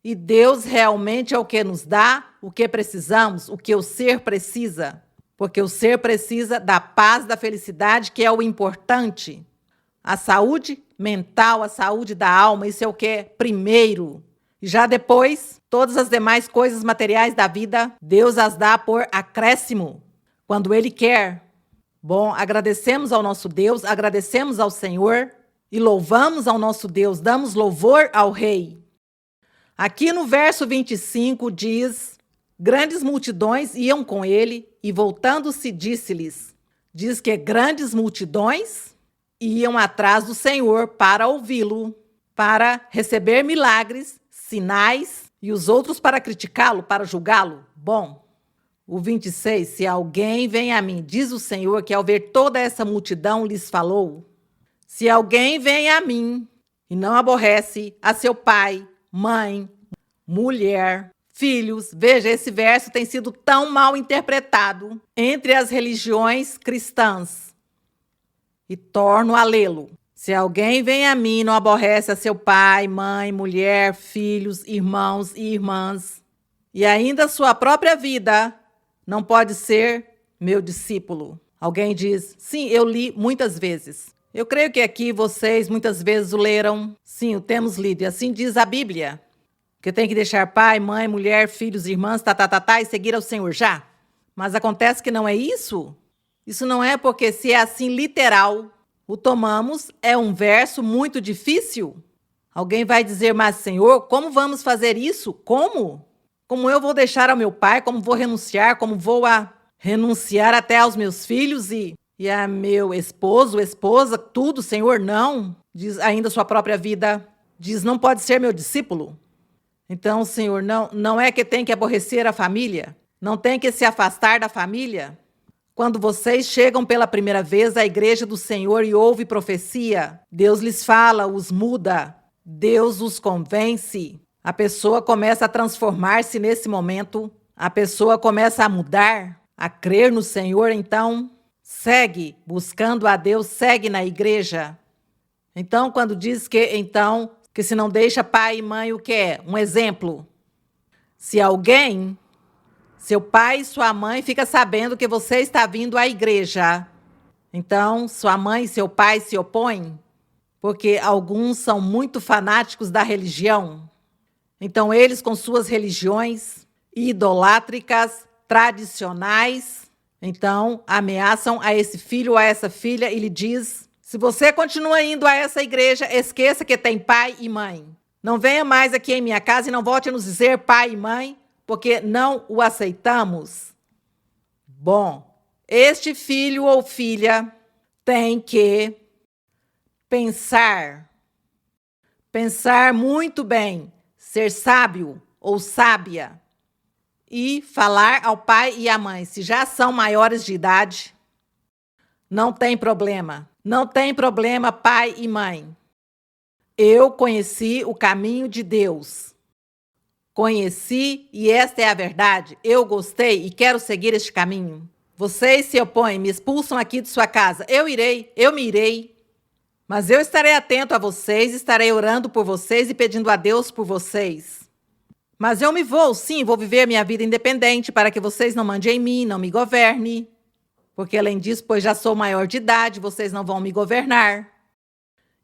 e Deus realmente é o que nos dá, o que precisamos, o que o ser precisa, porque o ser precisa da paz, da felicidade, que é o importante. A saúde mental, a saúde da alma, isso é o que é primeiro. E já depois, todas as demais coisas materiais da vida, Deus as dá por acréscimo, quando Ele quer. Bom, agradecemos ao nosso Deus, agradecemos ao Senhor e louvamos ao nosso Deus, damos louvor ao Rei. Aqui no verso 25 diz, grandes multidões iam com ele e voltando-se disse-lhes, diz que grandes multidões iam atrás do Senhor para ouvi-lo, para receber milagres, sinais, e os outros para criticá-lo, para julgá-lo. Bom, O 26, se alguém vem a mim, diz o Senhor, que ao ver toda essa multidão lhes falou. Se alguém vem a mim e não aborrece a seu pai, mãe, mulher, filhos. Veja, esse verso tem sido tão mal interpretado entre as religiões cristãs. E torno a lê-lo. Se alguém vem a mim e não aborrece a seu pai, mãe, mulher, filhos, irmãos e irmãs, e ainda sua própria vida, não pode ser meu discípulo. Alguém diz, sim, eu li muitas vezes. Eu creio que aqui vocês muitas vezes o leram. Sim, o temos lido. E assim diz a Bíblia. Que tem que deixar pai, mãe, mulher, filhos, irmãs, e seguir ao Senhor já. Mas acontece que não é isso. Isso não é porque se é assim literal, o tomamos, é um verso muito difícil. Alguém vai dizer, mas Senhor, como vamos fazer isso? Como? Como eu vou deixar ao meu pai? Como vou renunciar? Como vou renunciar até aos meus filhos e a meu esposo, esposa, tudo, Senhor, não. Diz ainda sua própria vida. Diz, não pode ser meu discípulo. Então, Senhor, não é que tem que aborrecer a família? Não tem que se afastar da família? Quando vocês chegam pela primeira vez à igreja do Senhor e ouvem profecia, Deus lhes fala, os muda, Deus os convence. A pessoa começa a transformar-se nesse momento, a pessoa começa a mudar, a crer no Senhor, então segue buscando a Deus, segue na igreja. Então, quando diz que se não deixa pai e mãe, o que é? Um exemplo. Se alguém, seu pai e sua mãe fica sabendo que você está vindo à igreja, então sua mãe e seu pai se opõem, porque alguns são muito fanáticos da religião. Então eles com suas religiões idolátricas, tradicionais, então ameaçam a esse filho ou a essa filha e lhe diz, se você continua indo a essa igreja, esqueça que tem pai e mãe. Não venha mais aqui em minha casa e não volte a nos dizer pai e mãe, porque não o aceitamos. Bom, este filho ou filha tem que pensar muito bem, ser sábio ou sábia e falar ao pai e à mãe, se já são maiores de idade, não tem problema. Não tem problema, pai e mãe. Eu conheci o caminho de Deus. Conheci e esta é a verdade. Eu gostei e quero seguir este caminho. Vocês se opõem, me expulsam aqui de sua casa. Eu me irei. Mas eu estarei atento a vocês, estarei orando por vocês e pedindo a Deus por vocês. Mas eu me vou, sim, vou viver minha vida independente para que vocês não mandem em mim, não me governem. Porque além disso, pois já sou maior de idade, vocês não vão me governar.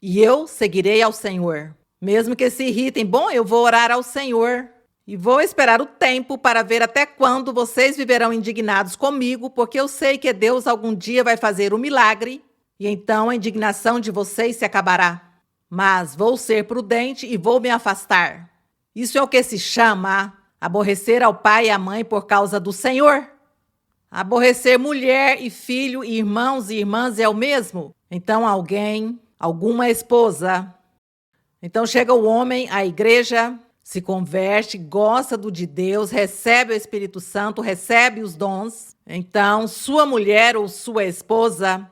E eu seguirei ao Senhor. Mesmo que se irritem, bom, eu vou orar ao Senhor. E vou esperar o tempo para ver até quando vocês viverão indignados comigo, porque eu sei que Deus algum dia vai fazer um milagre, e então a indignação de vocês se acabará. Mas vou ser prudente e vou me afastar. Isso é o que se chama aborrecer ao pai e à mãe por causa do Senhor. Aborrecer mulher e filho, irmãos e irmãs é o mesmo? Então alguma esposa. Então chega o homem à igreja, se converte, gosta do de Deus, recebe o Espírito Santo, recebe os dons. Então sua mulher ou sua esposa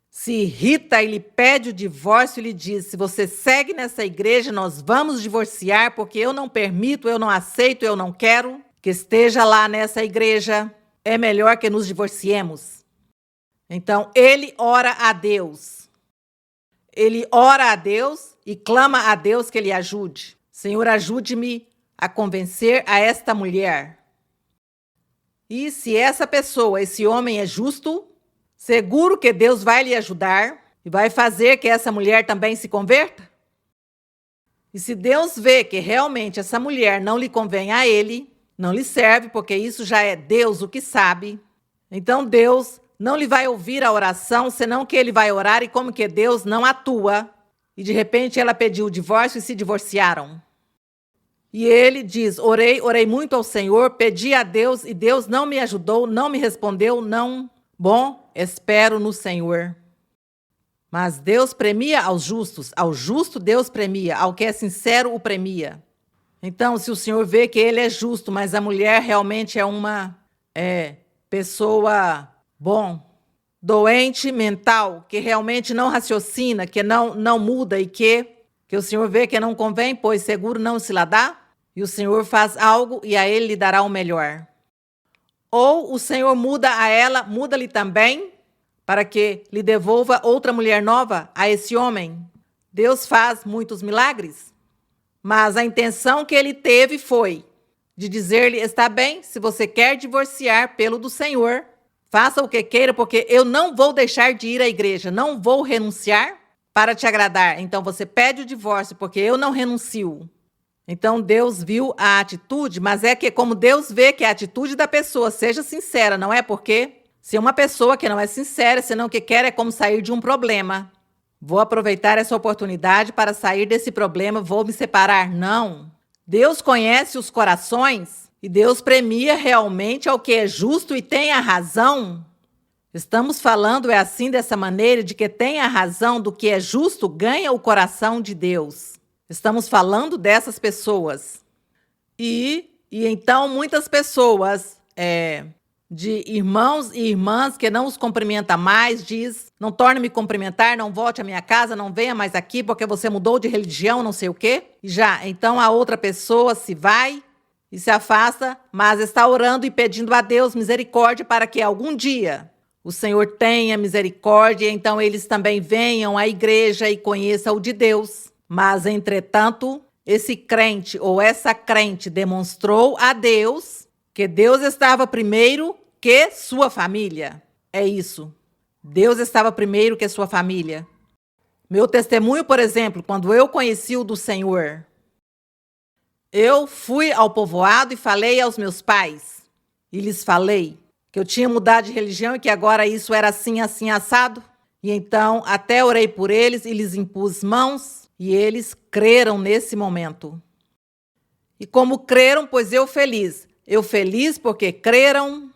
se irrita e lhe pede o divórcio e lhe diz, se você segue nessa igreja, nós vamos divorciar porque eu não permito, eu não aceito, eu não quero que esteja lá nessa igreja. É melhor que nos divorciemos. Então, ele ora a Deus. Ele ora a Deus e clama a Deus que ele ajude. Senhor, ajude-me a convencer a esta mulher. E se essa pessoa, esse homem é justo, seguro que Deus vai lhe ajudar e vai fazer que essa mulher também se converta. E se Deus vê que realmente essa mulher não lhe convém a ele, não lhe serve, porque isso já é Deus o que sabe. Então Deus não lhe vai ouvir a oração, senão que ele vai orar e como que Deus não atua. E de repente ela pediu o divórcio e se divorciaram. E ele diz, orei muito ao Senhor, pedi a Deus e Deus não me ajudou, não me respondeu, não. Bom, espero no Senhor. Mas Deus premia aos justos, ao justo Deus premia, ao que é sincero o premia. Então, se o Senhor vê que ele é justo, mas a mulher realmente é uma pessoa, doente mental, que realmente não raciocina, que não muda e que o Senhor vê que não convém, pois seguro não se lá dá, e o Senhor faz algo e a ele lhe dará o melhor. Ou o Senhor muda a ela, muda-lhe também, para que lhe devolva outra mulher nova a esse homem. Deus faz muitos milagres, mas a intenção que ele teve foi de dizer-lhe: está bem, se você quer divorciar pelo do Senhor, faça o que queira, porque eu não vou deixar de ir à igreja, não vou renunciar para te agradar. Então você pede o divórcio, porque eu não renuncio. Então Deus viu a atitude, mas é que como Deus vê que a atitude da pessoa seja sincera, não é? Porque se uma pessoa que não é sincera, senão o que quer é como sair de um problema. Vou aproveitar essa oportunidade para sair desse problema, vou me separar. Não. Deus conhece os corações e Deus premia realmente ao que é justo e tem a razão. Estamos falando assim, dessa maneira, de que tem a razão do que é justo, ganha o coração de Deus. Estamos falando dessas pessoas. E então muitas pessoas, de irmãos e irmãs que não os cumprimenta mais, diz: não torne me cumprimentar, não volte à minha casa, não venha mais aqui porque você mudou de religião, não sei o quê. Então a outra pessoa se vai e se afasta, mas está orando e pedindo a Deus misericórdia para que algum dia o Senhor tenha misericórdia, e então eles também venham à igreja e conheçam o de Deus. Mas, entretanto, esse crente ou essa crente demonstrou a Deus que Deus estava primeiro que sua família. É isso. Deus estava primeiro que sua família. Meu testemunho, por exemplo, quando eu conheci o do Senhor, eu fui ao povoado e falei aos meus pais. E lhes falei que eu tinha mudado de religião e que agora isso era assim, assim, assado. E então até orei por eles e lhes impus mãos. E eles creram nesse momento. E como creram, pois eu feliz. Eu feliz porque creram.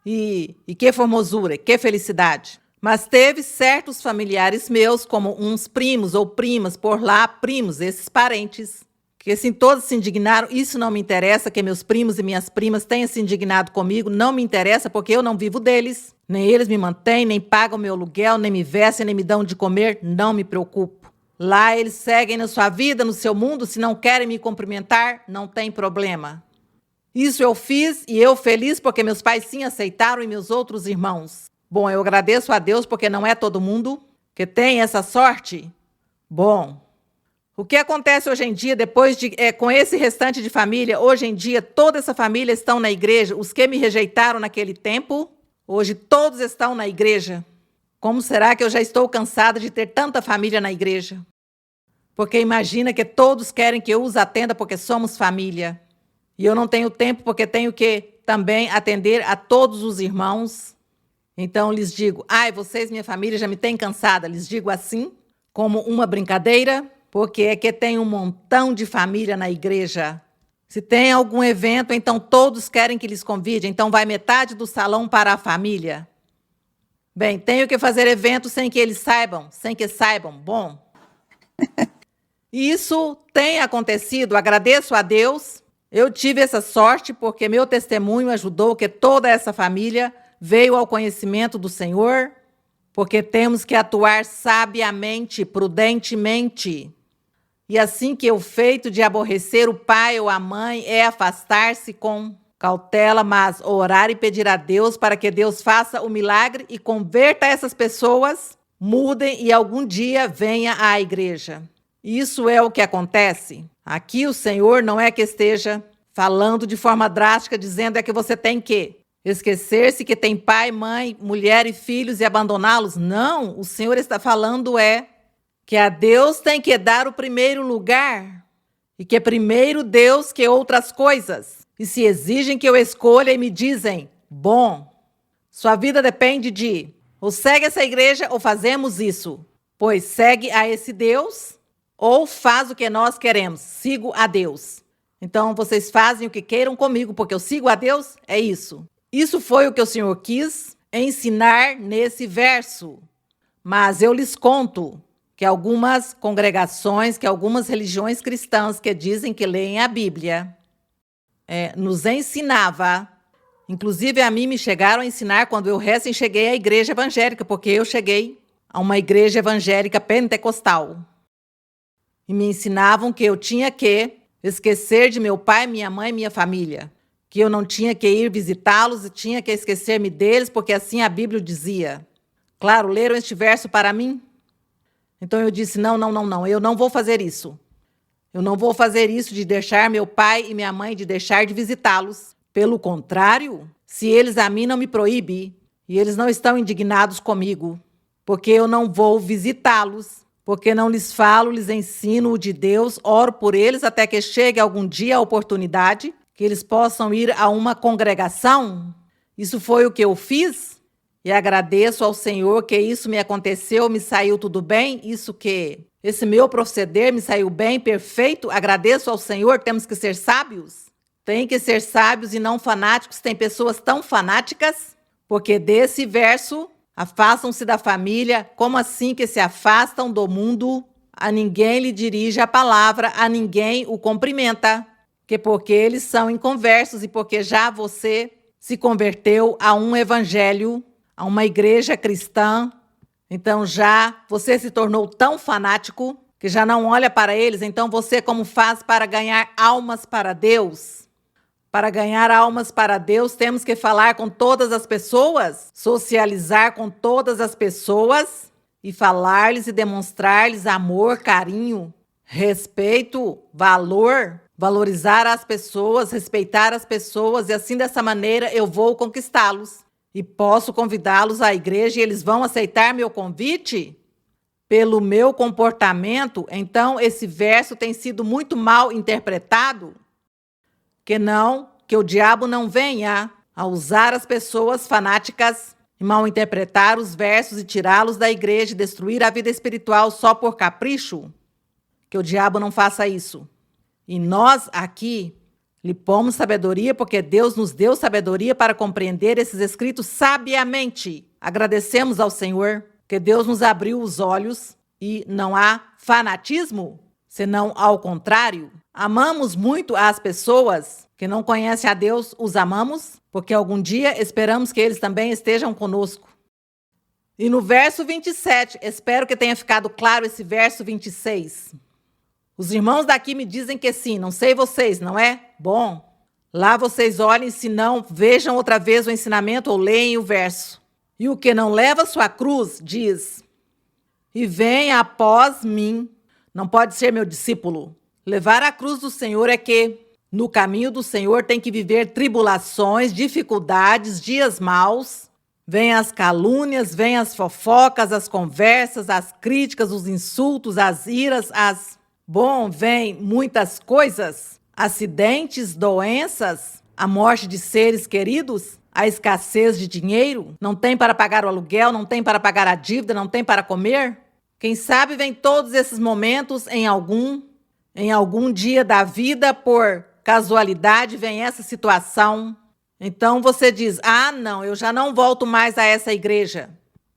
E que formosura, que felicidade. Mas teve certos familiares meus, como uns primos ou primas por lá, primos, esses parentes, que assim todos se indignaram. Isso não me interessa, que meus primos e minhas primas tenham se indignado comigo. Não me interessa, porque eu não vivo deles. Nem eles me mantêm, nem pagam meu aluguel, nem me vestem, nem me dão de comer. Não me preocupo. Lá eles seguem na sua vida, no seu mundo. Se não querem me cumprimentar, não tem problema. Isso eu fiz e eu feliz porque meus pais sim aceitaram e meus outros irmãos. Bom, eu agradeço a Deus porque não é todo mundo que tem essa sorte. Bom, o que acontece hoje em dia, depois com esse restante de família, hoje em dia toda essa família estão na igreja. Os que me rejeitaram naquele tempo, hoje todos estão na igreja. Como será que eu já estou cansada de ter tanta família na igreja? Porque imagina que todos querem que eu os atenda porque somos família. E eu não tenho tempo porque tenho que também atender a todos os irmãos. Então lhes digo: ai, vocês, minha família, já me têm cansada. Lhes digo assim, como uma brincadeira, porque é que tem um montão de família na igreja. Se tem algum evento, então todos querem que lhes convide. Então vai metade do salão para a família. Bem, tenho que fazer evento sem que eles saibam, sem que saibam. Bom, isso tem acontecido, agradeço a Deus. Eu tive essa sorte porque meu testemunho ajudou que toda essa família veio ao conhecimento do Senhor, porque temos que atuar sabiamente, prudentemente. E assim que o feito de aborrecer o pai ou a mãe é afastar-se com cautela, mas orar e pedir a Deus para que Deus faça o milagre e converta essas pessoas, mudem e algum dia venha à igreja. Isso é o que acontece. Aqui o Senhor não é que esteja falando de forma drástica, dizendo é que você tem que esquecer-se que tem pai, mãe, mulher e filhos e abandoná-los. Não, o Senhor está falando que a Deus tem que dar o primeiro lugar e que é primeiro Deus que outras coisas. E se exigem que eu escolha e me dizem: bom, sua vida depende de ou segue essa igreja ou fazemos isso. Pois segue a esse Deus ou faz o que nós queremos. Sigo a Deus. Então vocês fazem o que queiram comigo porque eu sigo a Deus. É isso. Isso foi o que o Senhor quis ensinar nesse verso. Mas eu lhes conto que algumas congregações, que algumas religiões cristãs que dizem que leem a Bíblia, nos ensinava Inclusive, a mim me chegaram a ensinar quando eu recém cheguei à igreja evangélica, porque eu cheguei a uma igreja evangélica pentecostal. E me ensinavam que eu tinha que esquecer de meu pai, minha mãe e minha família. Que eu não tinha que ir visitá-los e tinha que esquecer-me deles, porque assim a Bíblia dizia. Claro, leram este verso para mim? Então eu disse, não, eu não vou fazer isso. Eu não vou fazer isso de deixar meu pai e minha mãe, de deixar de visitá-los. Pelo contrário, se eles a mim não me proíbem, e eles não estão indignados comigo, porque eu não vou visitá-los, porque não lhes falo, lhes ensino o de Deus, oro por eles até que chegue algum dia a oportunidade, que eles possam ir a uma congregação. Isso foi o que eu fiz, e agradeço ao Senhor que isso me aconteceu, me saiu tudo bem, esse meu proceder me saiu bem, perfeito, agradeço ao Senhor. Temos que ser sábios. Tem que ser sábios e não fanáticos. Tem pessoas tão fanáticas, porque desse verso, afastam-se da família. Como assim que se afastam do mundo? A ninguém lhe dirige a palavra, a ninguém o cumprimenta. Porque eles são inconversos e porque já você se converteu a um evangelho, a uma igreja cristã. Então já você se tornou tão fanático que já não olha para eles. Então você como faz para ganhar almas para Deus? Para ganhar almas para Deus, temos que falar com todas as pessoas, socializar com todas as pessoas e falar-lhes e demonstrar-lhes amor, carinho, respeito, valor, valorizar as pessoas, respeitar as pessoas, e assim dessa maneira eu vou conquistá-los. E posso convidá-los à igreja e eles vão aceitar meu convite? Pelo meu comportamento, então esse verso tem sido muito mal interpretado. Que o diabo não venha a usar as pessoas fanáticas e mal interpretar os versos e tirá-los da igreja e destruir a vida espiritual só por capricho. Que o diabo não faça isso. E nós aqui lhe pomos sabedoria, porque Deus nos deu sabedoria para compreender esses escritos sabiamente. Agradecemos ao Senhor que Deus nos abriu os olhos e não há fanatismo, senão ao contrário. Amamos muito as pessoas que não conhecem a Deus, os amamos, porque algum dia esperamos que eles também estejam conosco. E no verso 27, espero que tenha ficado claro esse verso 26. Os irmãos daqui me dizem que sim, não sei vocês, não é? Bom, lá vocês olhem, se não, vejam outra vez o ensinamento ou leem o verso. E o que não leva sua cruz, diz, e vem após mim, não pode ser meu discípulo. Levar a cruz do Senhor é que, no caminho do Senhor, tem que viver tribulações, dificuldades, dias maus. Vêm as calúnias, vêm as fofocas, as conversas, as críticas, os insultos, as iras, vem muitas coisas, acidentes, doenças, a morte de seres queridos, a escassez de dinheiro, não tem para pagar o aluguel, não tem para pagar a dívida, não tem para comer. Quem sabe vem todos esses momentos em algum dia da vida, por casualidade, vem essa situação. Então você diz, não, eu já não volto mais a essa igreja,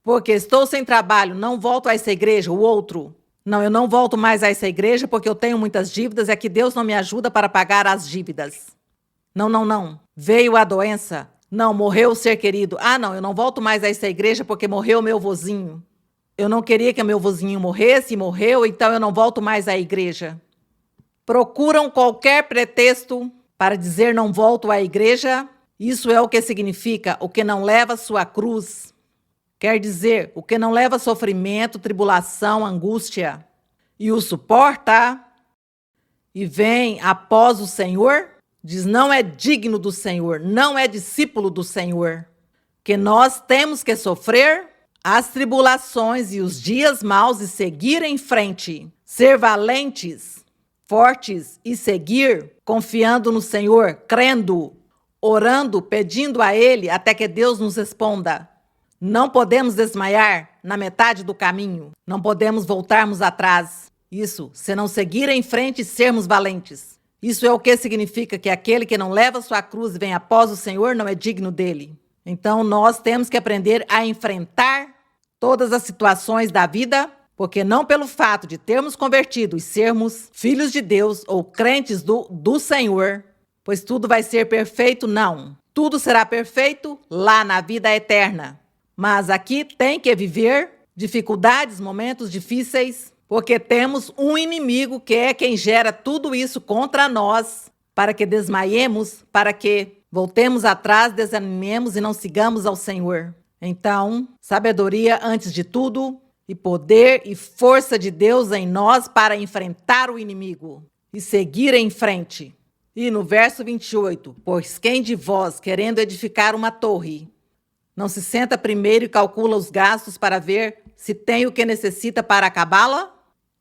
porque estou sem trabalho, não volto a essa igreja. O outro, não, eu não volto mais a essa igreja porque eu tenho muitas dívidas, é que Deus não me ajuda para pagar as dívidas. Não, veio a doença, não, morreu o ser querido. Não, eu não volto mais a essa igreja porque morreu o meu vozinho. Eu não queria que meu vozinho morresse e morreu, então eu não volto mais à igreja. Procuram qualquer pretexto para dizer não volto à igreja. Isso é o que significa o que não leva sua cruz. Quer dizer, o que não leva sofrimento, tribulação, angústia, e o suporta, e vem após o Senhor, diz não é digno do Senhor, não é discípulo do Senhor. Que nós temos que sofrer as tribulações e os dias maus e seguir em frente, ser valentes, fortes e seguir, confiando no Senhor, crendo, orando, pedindo a Ele até que Deus nos responda. Não podemos desmaiar na metade do caminho, não podemos voltarmos atrás. Isso, se não seguir em frente e sermos valentes. Isso é o que significa que aquele que não leva sua cruz e vem após o Senhor não é digno dele. Então nós temos que aprender a enfrentar todas as situações da vida, porque não pelo fato de termos convertido e sermos filhos de Deus ou crentes do Senhor, pois tudo vai ser perfeito, não. Tudo será perfeito lá na vida eterna. Mas aqui tem que viver dificuldades, momentos difíceis, porque temos um inimigo que é quem gera tudo isso contra nós, para que desmaiemos, para que voltemos atrás, desanimemos e não sigamos ao Senhor. Então, sabedoria antes de tudo, e poder e força de Deus em nós para enfrentar o inimigo e seguir em frente. E no verso 28, pois quem de vós, querendo edificar uma torre, não se senta primeiro e calcula os gastos para ver se tem o que necessita para acabá-la?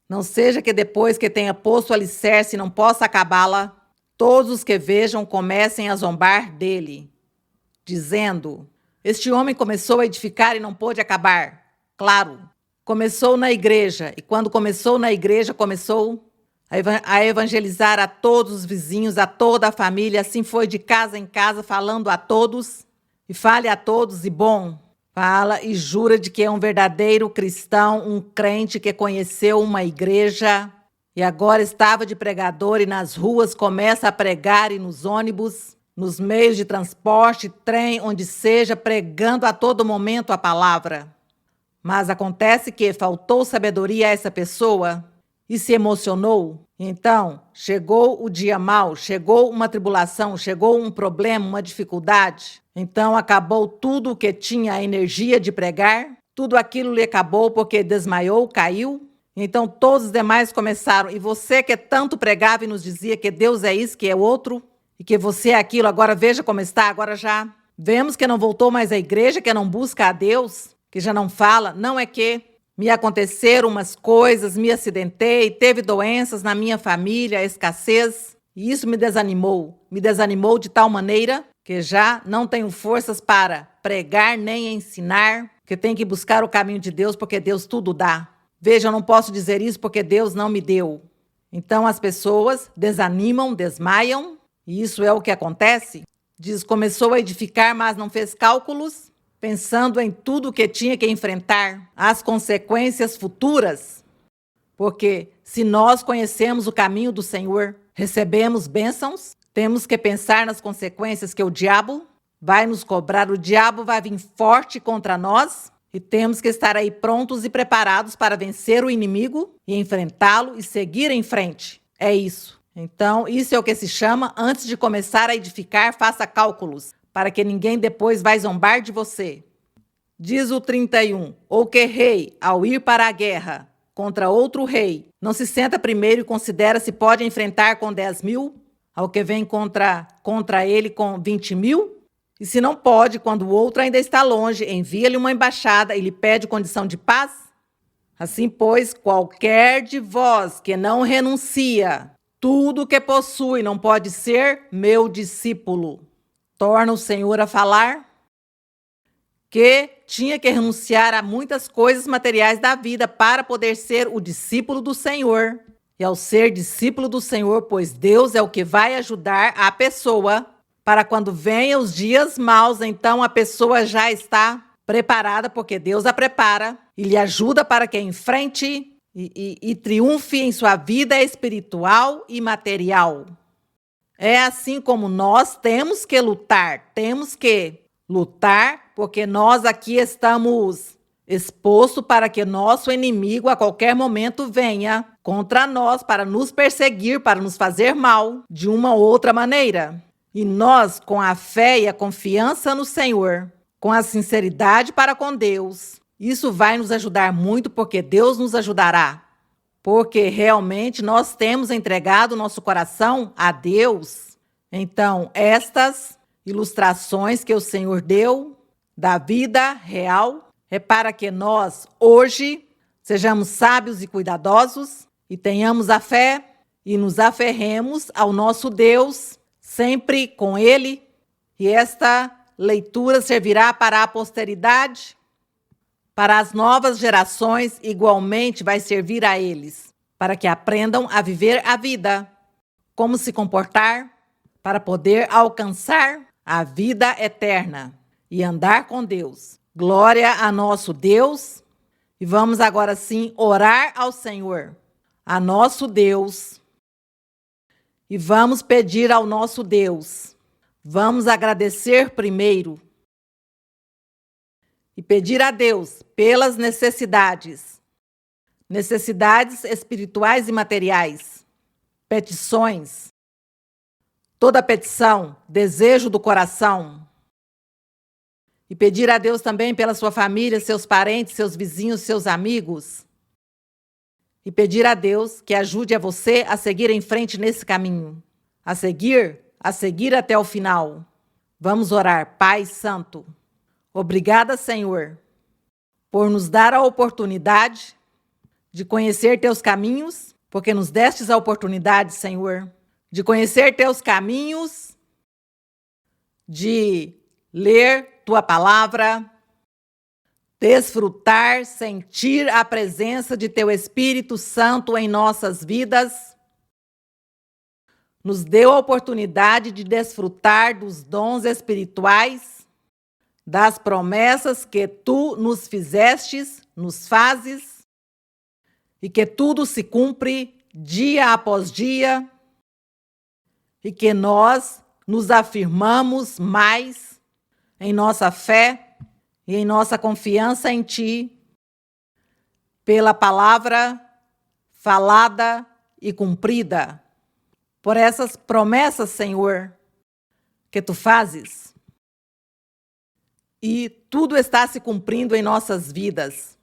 Não seja que depois que tenha posto o alicerce e não possa acabá-la, todos os que vejam comecem a zombar dele, dizendo: este homem começou a edificar e não pôde acabar. Claro, começou na igreja, e quando começou na igreja, começou a evangelizar a todos os vizinhos, a toda a família, assim foi de casa em casa, falando a todos, e fale a todos, e bom, fala e jura de que é um verdadeiro cristão, um crente que conheceu uma igreja, e agora estava de pregador, e nas ruas começa a pregar, e nos ônibus, nos meios de transporte, trem, onde seja, pregando a todo momento a palavra. Mas acontece que faltou sabedoria a essa pessoa e se emocionou. Então, chegou o dia mau, chegou uma tribulação, chegou um problema, uma dificuldade. Então, acabou tudo o que tinha a energia de pregar, tudo aquilo lhe acabou porque desmaiou, caiu. Então, todos os demais começaram. E você que tanto pregava e nos dizia que Deus é isso, que é outro, e que você é aquilo, agora veja como está, agora já vemos que não voltou mais à igreja, que não busca a Deus, que já não fala. Não é que me aconteceram umas coisas, me acidentei, teve doenças na minha família, escassez, e isso me desanimou de tal maneira que já não tenho forças para pregar nem ensinar, que tenho que buscar o caminho de Deus, porque Deus tudo dá. Veja, eu não posso dizer isso porque Deus não me deu. Então as pessoas desanimam, desmaiam, e isso é o que acontece. Diz, começou a edificar, mas não fez cálculos, pensando em tudo o que tinha que enfrentar, as consequências futuras. Porque se nós conhecemos o caminho do Senhor, recebemos bênçãos, temos que pensar nas consequências que o diabo vai nos cobrar, o diabo vai vir forte contra nós, e temos que estar aí prontos e preparados para vencer o inimigo e enfrentá-lo e seguir em frente. É isso. Então, isso é o que se chama, antes de começar a edificar, faça cálculos, para que ninguém depois vai zombar de você. Diz o 31, ou que rei, ao ir para a guerra contra outro rei, não se senta primeiro e considera se pode enfrentar com 10.000, ao que vem contra ele com 20.000? E se não pode, quando o outro ainda está longe, envia-lhe uma embaixada e lhe pede condição de paz? Assim, pois, qualquer de vós que não renuncia tudo que possui não pode ser meu discípulo. Torna o Senhor a falar que tinha que renunciar a muitas coisas materiais da vida para poder ser o discípulo do Senhor. E ao ser discípulo do Senhor, pois Deus é o que vai ajudar a pessoa para quando venham os dias maus, então a pessoa já está preparada, porque Deus a prepara e lhe ajuda para que enfrente e triunfe em sua vida espiritual e material. É assim como nós temos que lutar, porque nós aqui estamos expostos para que nosso inimigo a qualquer momento venha contra nós para nos perseguir, para nos fazer mal de uma ou outra maneira. E nós, com a fé e a confiança no Senhor, com a sinceridade para com Deus, isso vai nos ajudar muito, porque Deus nos ajudará. Porque realmente nós temos entregado nosso coração a Deus. Então, estas ilustrações que o Senhor deu da vida real é para que nós, hoje, sejamos sábios e cuidadosos e tenhamos a fé e nos aferremos ao nosso Deus, sempre com Ele. E esta leitura servirá para a posteridade, para as novas gerações, igualmente vai servir a eles, para que aprendam a viver a vida, como se comportar, para poder alcançar a vida eterna e andar com Deus. Glória a nosso Deus. E vamos agora sim orar ao Senhor, a nosso Deus. E vamos pedir ao nosso Deus Vamos agradecer primeiro e pedir a Deus pelas necessidades espirituais e materiais, petições, toda petição, desejo do coração. E pedir a Deus também pela sua família, seus parentes, seus vizinhos, seus amigos. E pedir a Deus que ajude a você a seguir em frente nesse caminho. A seguir até o final. Vamos orar. Pai Santo, obrigada, Senhor, por nos dar a oportunidade de conhecer teus caminhos, porque nos destes a oportunidade, Senhor, de conhecer teus caminhos, de ler tua palavra, desfrutar, sentir a presença de teu Espírito Santo em nossas vidas. Nos deu a oportunidade de desfrutar dos dons espirituais, das promessas que tu nos fizestes, nos fazes, e que tudo se cumpre dia após dia, e que nós nos afirmamos mais em nossa fé e em nossa confiança em ti, pela palavra falada e cumprida, por essas promessas, Senhor, que tu fazes. E tudo está se cumprindo em nossas vidas.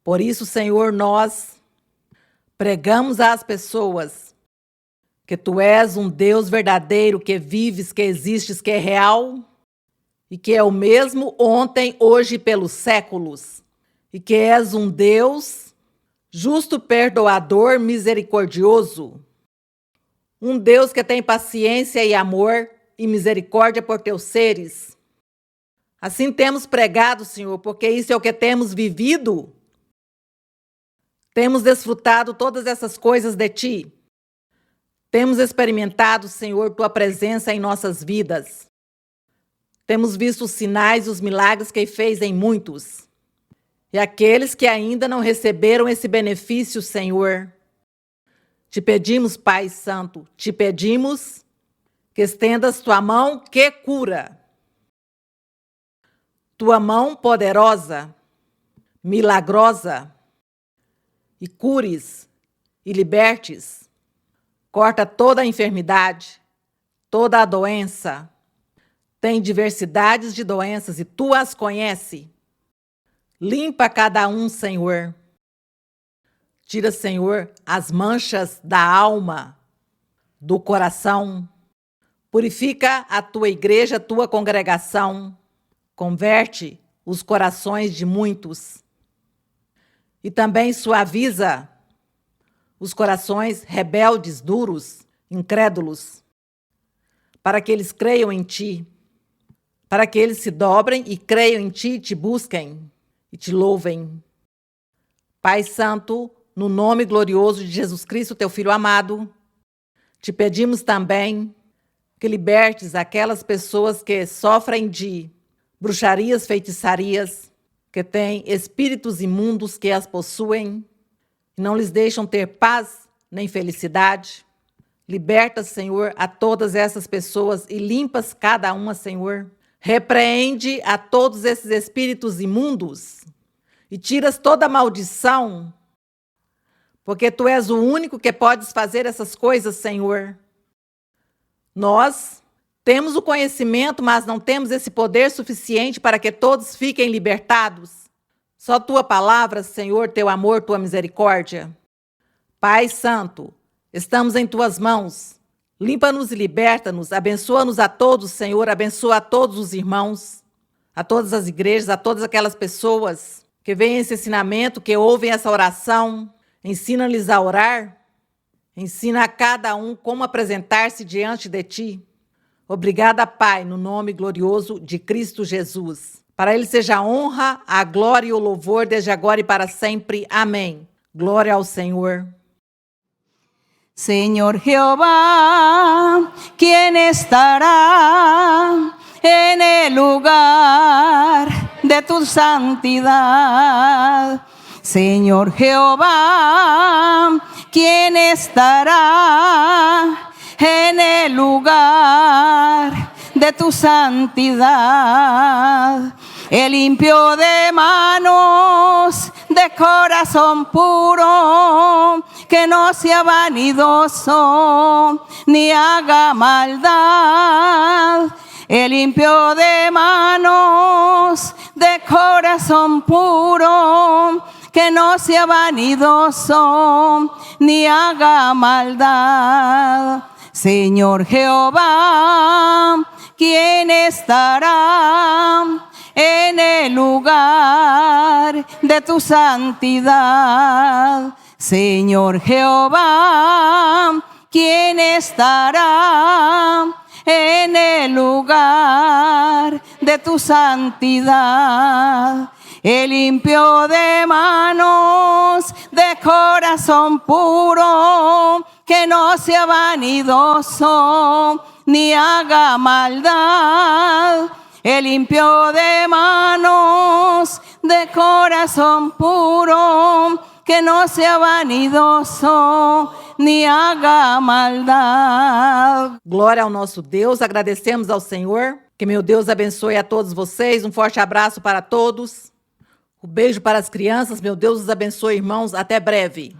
Por isso, Senhor, nós pregamos às pessoas que tu és um Deus verdadeiro, que vives, que existes, que é real e que é o mesmo ontem, hoje e pelos séculos. E que és um Deus justo, perdoador, misericordioso. Um Deus que tem paciência e amor e misericórdia por teus seres. Assim temos pregado, Senhor, porque isso é o que temos vivido. Temos desfrutado todas essas coisas de ti. Temos experimentado, Senhor, tua presença em nossas vidas. Temos visto os sinais e os milagres que fez em muitos. E aqueles que ainda não receberam esse benefício, Senhor, te pedimos, Pai Santo, te pedimos que estendas tua mão que cura. Tua mão poderosa, milagrosa, e cures e libertes. Corta toda a enfermidade, toda a doença. Tem diversidades de doenças e tu as conhece. Limpa cada um, Senhor. Tira, Senhor, as manchas da alma, do coração. Purifica a tua igreja, a tua congregação. Converte os corações de muitos. E também suaviza os corações rebeldes, duros, incrédulos, para que eles creiam em ti, para que eles se dobrem e creiam em ti, te busquem e te louvem. Pai Santo, no nome glorioso de Jesus Cristo, teu Filho amado, te pedimos também que libertes aquelas pessoas que sofrem de bruxarias, feitiçarias, que têm espíritos imundos que as possuem e não lhes deixam ter paz nem felicidade. Liberta, Senhor, a todas essas pessoas e limpas cada uma, Senhor. Repreende a todos esses espíritos imundos e tiras toda a maldição, porque tu és o único que podes fazer essas coisas, Senhor. Nós temos o conhecimento, mas não temos esse poder suficiente para que todos fiquem libertados. Só tua palavra, Senhor, teu amor, tua misericórdia. Pai Santo, estamos em tuas mãos. Limpa-nos e liberta-nos. Abençoa-nos a todos, Senhor. Abençoa a todos os irmãos, a todas as igrejas, a todas aquelas pessoas que veem esse ensinamento, que ouvem essa oração. Ensina-lhes a orar. Ensina a cada um como apresentar-se diante de ti. Obrigada, Pai, no nome glorioso de Cristo Jesus. Para ele seja a honra, a glória e o louvor desde agora e para sempre. Amém. Glória ao Senhor. Señor Jehová, ¿quién estará en el lugar de tu santidad? Señor Jehová, ¿quién estará en el lugar de tu santidad. El limpio de manos, de corazón puro, que no sea vanidoso ni haga maldad. El limpio de manos, de corazón puro, que no sea vanidoso ni haga maldad. Señor Jehová, ¿quién estará en el lugar de tu santidad? Señor Jehová, ¿quién estará en el lugar de tu santidad? El limpio de manos, de corazón puro, que no sea vanidoso ni haga maldad. El limpio de manos, de corazón puro, que no sea vanidoso ni haga maldad. Glória ao nosso Deus, agradecemos ao Senhor. Que meu Deus abençoe a todos vocês. Um forte abraço para todos. Um beijo para as crianças. Meu Deus os abençoe, irmãos. Até breve.